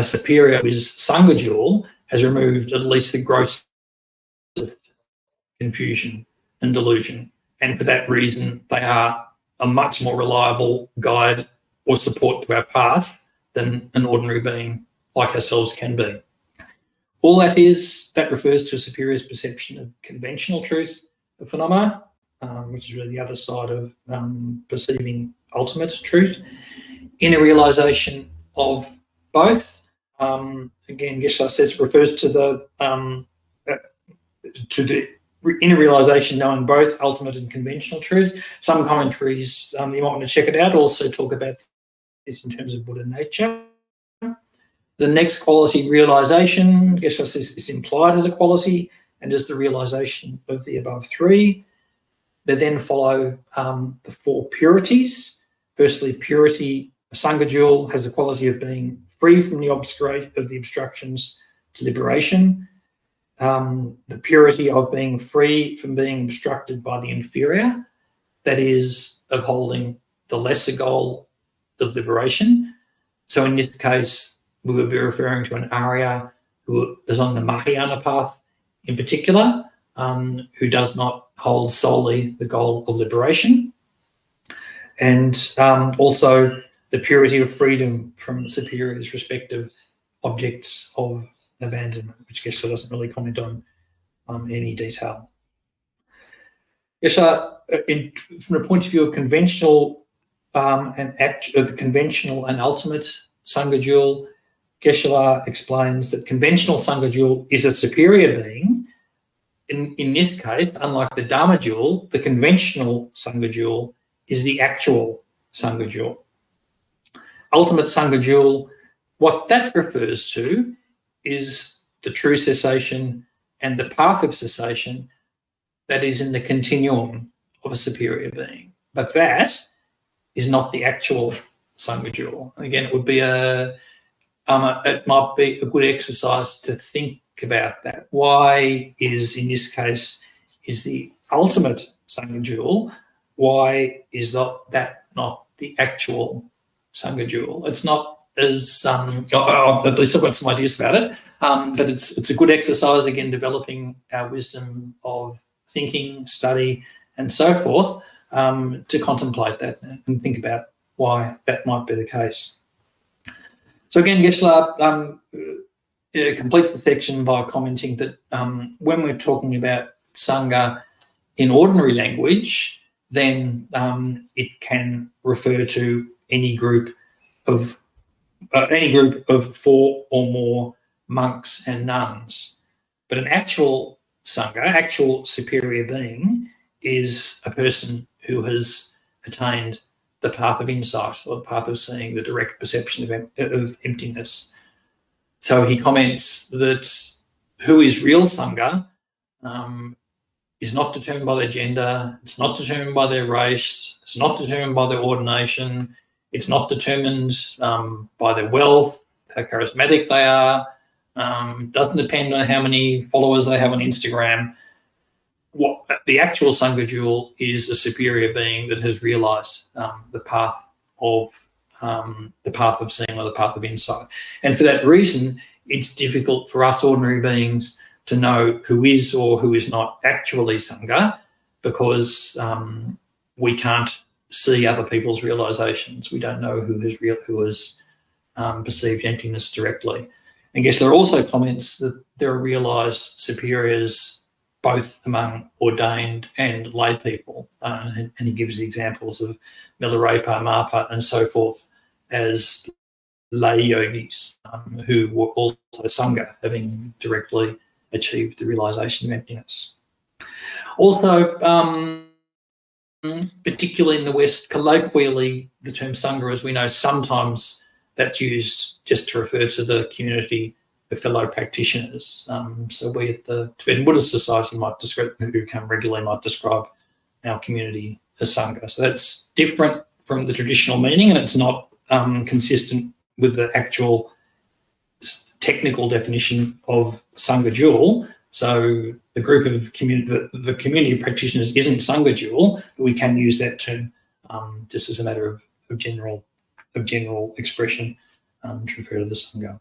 superior with Sangha Jewel has removed at least the gross confusion and delusion, and for that reason they are a much more reliable guide or support to our path than an ordinary being like ourselves can be. All that refers to a superior's perception of conventional truth of phenomena, which is really the other side of perceiving ultimate truth, inner realisation of both. Again, Geshe says refers to the inner realisation knowing both ultimate and conventional truth. Some commentaries, you might want to check it out, also talk about this in terms of Buddha nature. The next quality, realisation, Geshe says is implied as a quality and is the realisation of the above three. There then follow the four purities. Firstly, purity, Sangha Jewel has the quality of being free from the obstructions to liberation. The purity of being free from being obstructed by the inferior, that is, of holding the lesser goal of liberation. So in this case, we would be referring to an Arya who is on the Mahayana path in particular, who does not hold solely the goal of liberation. And also the purity of freedom from superiors' respective objects of abandonment, which Geshe doesn't really comment on any detail. Geshe, from the point of view of conventional the conventional and ultimate Sangha Jewel, Geshe explains that conventional Sangha Jewel is a superior being. In this case, unlike the Dharma Jewel, the conventional Sangha Jewel is the actual Sangha Jewel. Ultimate Sangha Jewel, what that refers to is the true cessation and the path of cessation that is in the continuum of a superior being. But that is not the actual Sangha Jewel. And again, it would be it might be a good exercise to think about that. Why is, in this case, is the ultimate Sangha Jewel, why is that not the actual Sangha Jewel? It's not as, at least I've got some ideas about it, but it's a good exercise, again, developing our wisdom of thinking, study, and so forth, to contemplate that and think about why that might be the case. So again, Geshe completes the section by commenting that when we're talking about Sangha in ordinary language, then it can refer to any group of four or more monks and nuns. But an actual Sangha, actual superior being, is a person who has attained the path of insight or the path of seeing, the direct perception of emptiness. So he comments that who is real Sangha is not determined by their gender, it's not determined by their race, it's not determined by their ordination, it's not determined by their wealth, how charismatic they are, doesn't depend on how many followers they have on Instagram. What the actual Sangha Jewel is a superior being that has realised the path of seeing or the path of insight. And for that reason, it's difficult for us ordinary beings to know who is or who is not actually Sangha, because we can't see other people's realisations. We don't know who has perceived emptiness directly. And I guess there are also comments that there are realised superiors both among ordained and lay people. And he gives the examples of Milarepa, Marpa, and so forth as lay yogis who were also Sangha, having directly achieved the realisation of emptiness. Also, particularly in the West, colloquially, the term Sangha, as we know, sometimes that's used just to refer to the community of fellow practitioners. So we at the Tibetan Buddhist Society who come regularly might describe our community as Sangha. So that's different from the traditional meaning, and it's not consistent with the actual technical definition of Sangha Jewel. So the group of the community of practitioners isn't Sangha Jewel, but we can use that term just as a matter of general expression to refer to the Sangha.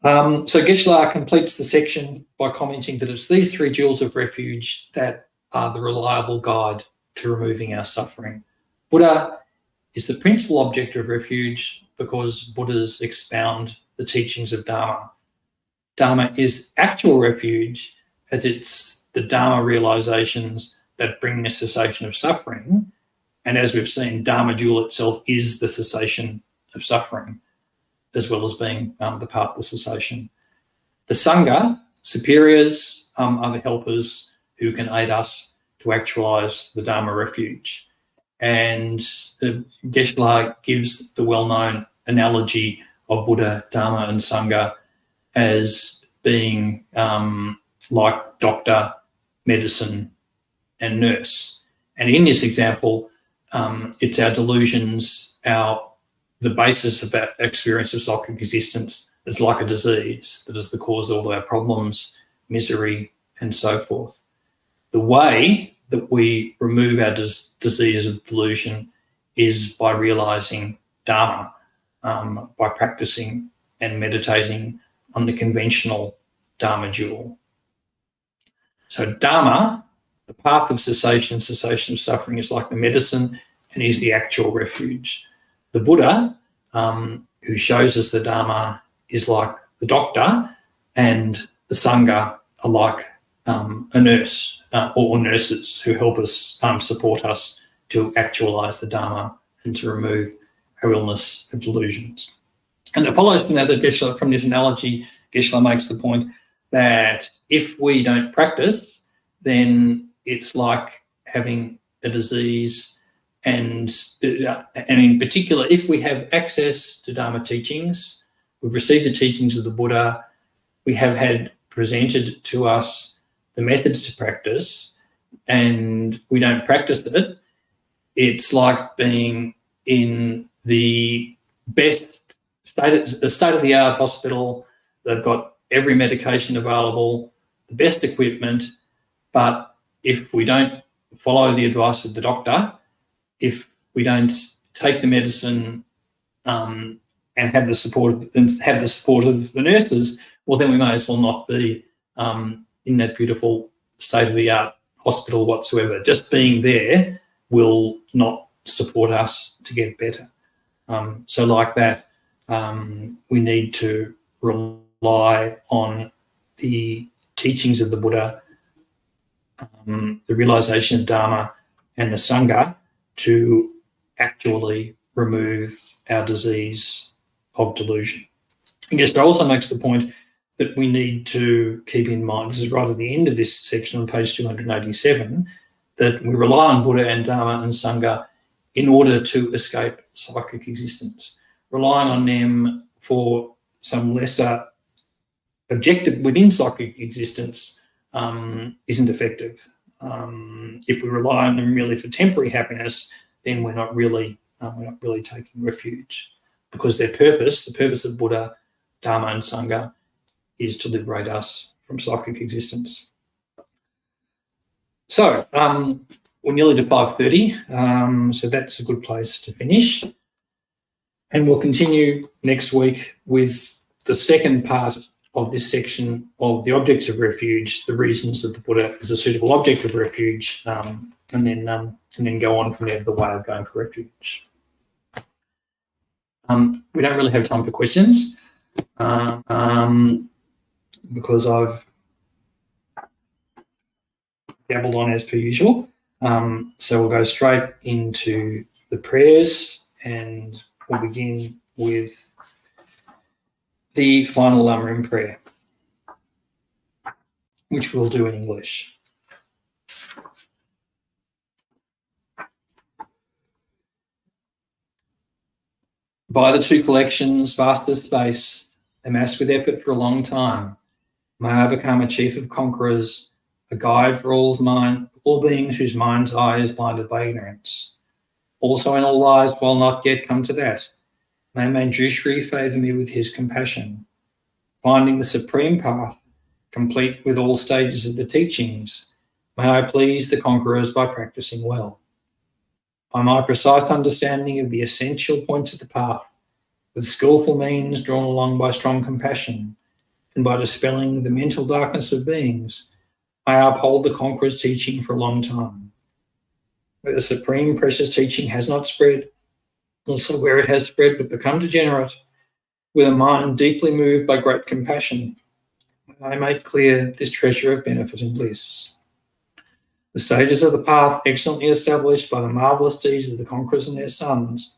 So Geshe Loden completes the section by commenting that it's these three jewels of refuge that are the reliable guide to removing our suffering. Buddha is the principal object of refuge because Buddhas expound the teachings of Dharma. Dharma is actual refuge as it's the Dharma realizations that bring the cessation of suffering. And as we've seen, Dharma Jewel itself is the cessation of suffering, as well as being the path to cessation. The Sangha, superiors, are the helpers who can aid us to actualise the Dharma refuge. And Geshe Loden gives the well-known analogy of Buddha, Dharma and Sangha as being like doctor, medicine and nurse. And in this example, it's our delusions, the basis of our experience of psychic existence is like a disease that is the cause of all our problems, misery and so forth. The way that we remove our disease of delusion is by realising Dharma, by practising and meditating on the conventional Dharma Jewel. So Dharma, the path of cessation of suffering, is like the medicine and is the actual refuge. The Buddha, who shows us the Dharma, is like the doctor, and the Sangha are like a nurse or nurses who help us, support us to actualise the Dharma and to remove our illness of delusions. And it follows from that from this analogy, Geshe Loden makes the point that if we don't practice, then it's like having a disease. And in particular, if we have access to Dharma teachings, we've received the teachings of the Buddha, we have had presented to us the methods to practice, and we don't practice it, it's like being in the best state-of-the-art hospital. They've got every medication available, the best equipment, but if we don't follow the advice of the doctor, if we don't take the medicine and have the support of the nurses, well, then we may as well not be in that beautiful state-of-the-art hospital whatsoever. Just being there will not support us to get better. So like that, we need to rely on the teachings of the Buddha, the realisation of Dharma and the Sangha to actually remove our disease of delusion. I guess it also makes the point that we need to keep in mind, this is right at the end of this section on page 287, that we rely on Buddha and Dharma and Sangha in order to escape psychic existence. Relying on them for some lesser objective within psychic existence isn't effective. If we rely on them merely for temporary happiness, then we're not really taking refuge, because their purpose, the purpose of Buddha, Dharma and Sangha, is to liberate us from psychic existence. So we're nearly to 5:30, so that's a good place to finish. And we'll continue next week with the second part of this section of the objects of refuge, the reasons that the Buddha is a suitable object of refuge, and then go on from there to the way of going for refuge. We don't really have time for questions because I've dabbled on as per usual. So we'll go straight into the prayers, and we'll begin with the final Lamrim prayer, which we'll do in English. By the two collections, vast as space, amassed with effort for a long time, may I become a chief of conquerors, a guide for all beings whose mind's eye is blinded by ignorance. Also in all lives, while not yet come to that, may Manjushri favour me with his compassion, finding the supreme path, complete with all stages of the teachings. May I please the conquerors by practicing well. By my precise understanding of the essential points of the path, with skillful means drawn along by strong compassion, and by dispelling the mental darkness of beings, I uphold the conqueror's teaching for a long time. Where the supreme precious teaching has not spread, also where it has spread but become degenerate, with a mind deeply moved by great compassion, I make clear this treasure of benefit and bliss. The stages of the path, excellently established by the marvellous deeds of the conquerors and their sons,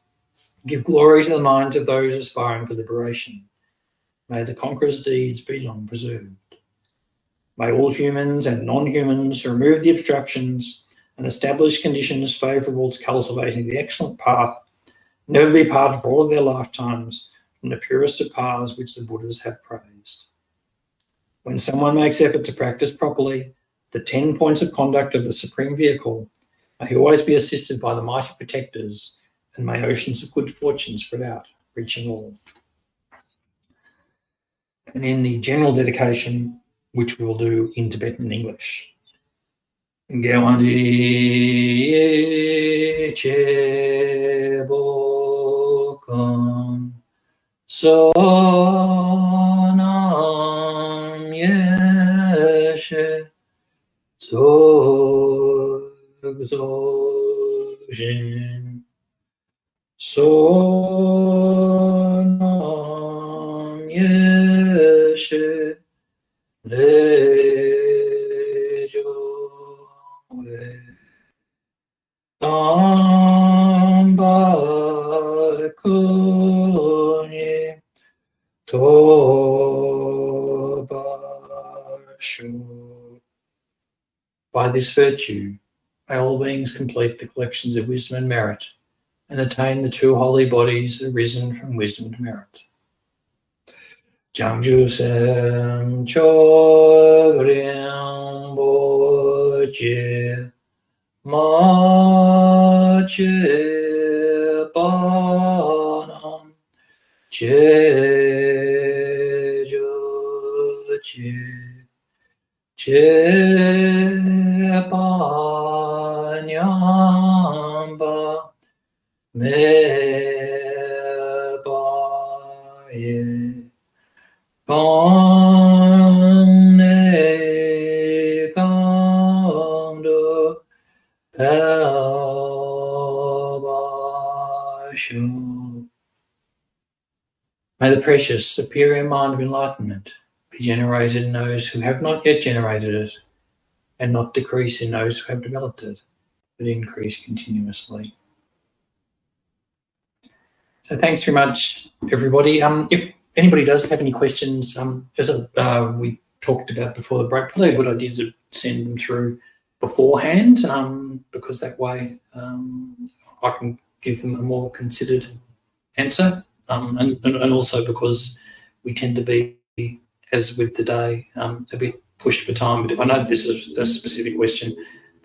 give glory to the minds of those aspiring for liberation. May the conqueror's deeds be long preserved. May all humans and non-humans remove the obstructions and establish conditions favourable to cultivating the excellent path, never be parted for all of their lifetimes from the purest of paths which the Buddhas have praised. When someone makes effort to practice properly, the 10 points of conduct of the Supreme Vehicle, may he always be assisted by the mighty protectors, and may oceans of good fortune spread out, reaching all. And in the general dedication, which we'll do in Tibetan English. Gewandi che bokan sonam yeshe zogzojin sonam yeshe lejo tamba kunye tobashu. By this virtue, may all beings complete the collections of wisdom and merit, and attain the two holy bodies arisen from wisdom and merit. Jangju sem chogrim boje ma che panam che jo che panyamba me ba ye Gong ne gong du pel ba shu. May the precious superior mind of enlightenment be generated in those who have not yet generated it, and not decrease in those who have developed it, but increase continuously. So thanks very much, everybody. If anybody does have any questions, as we talked about before the break, probably a good idea to send them through beforehand, because that way I can give them a more considered answer, and also because we tend to be, as with today, a bit pushed for time. But if I know this is a specific question,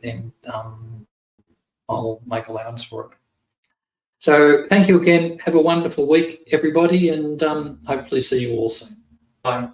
then I'll make allowance for it. So thank you again. Have a wonderful week, everybody, and hopefully see you all soon. Bye.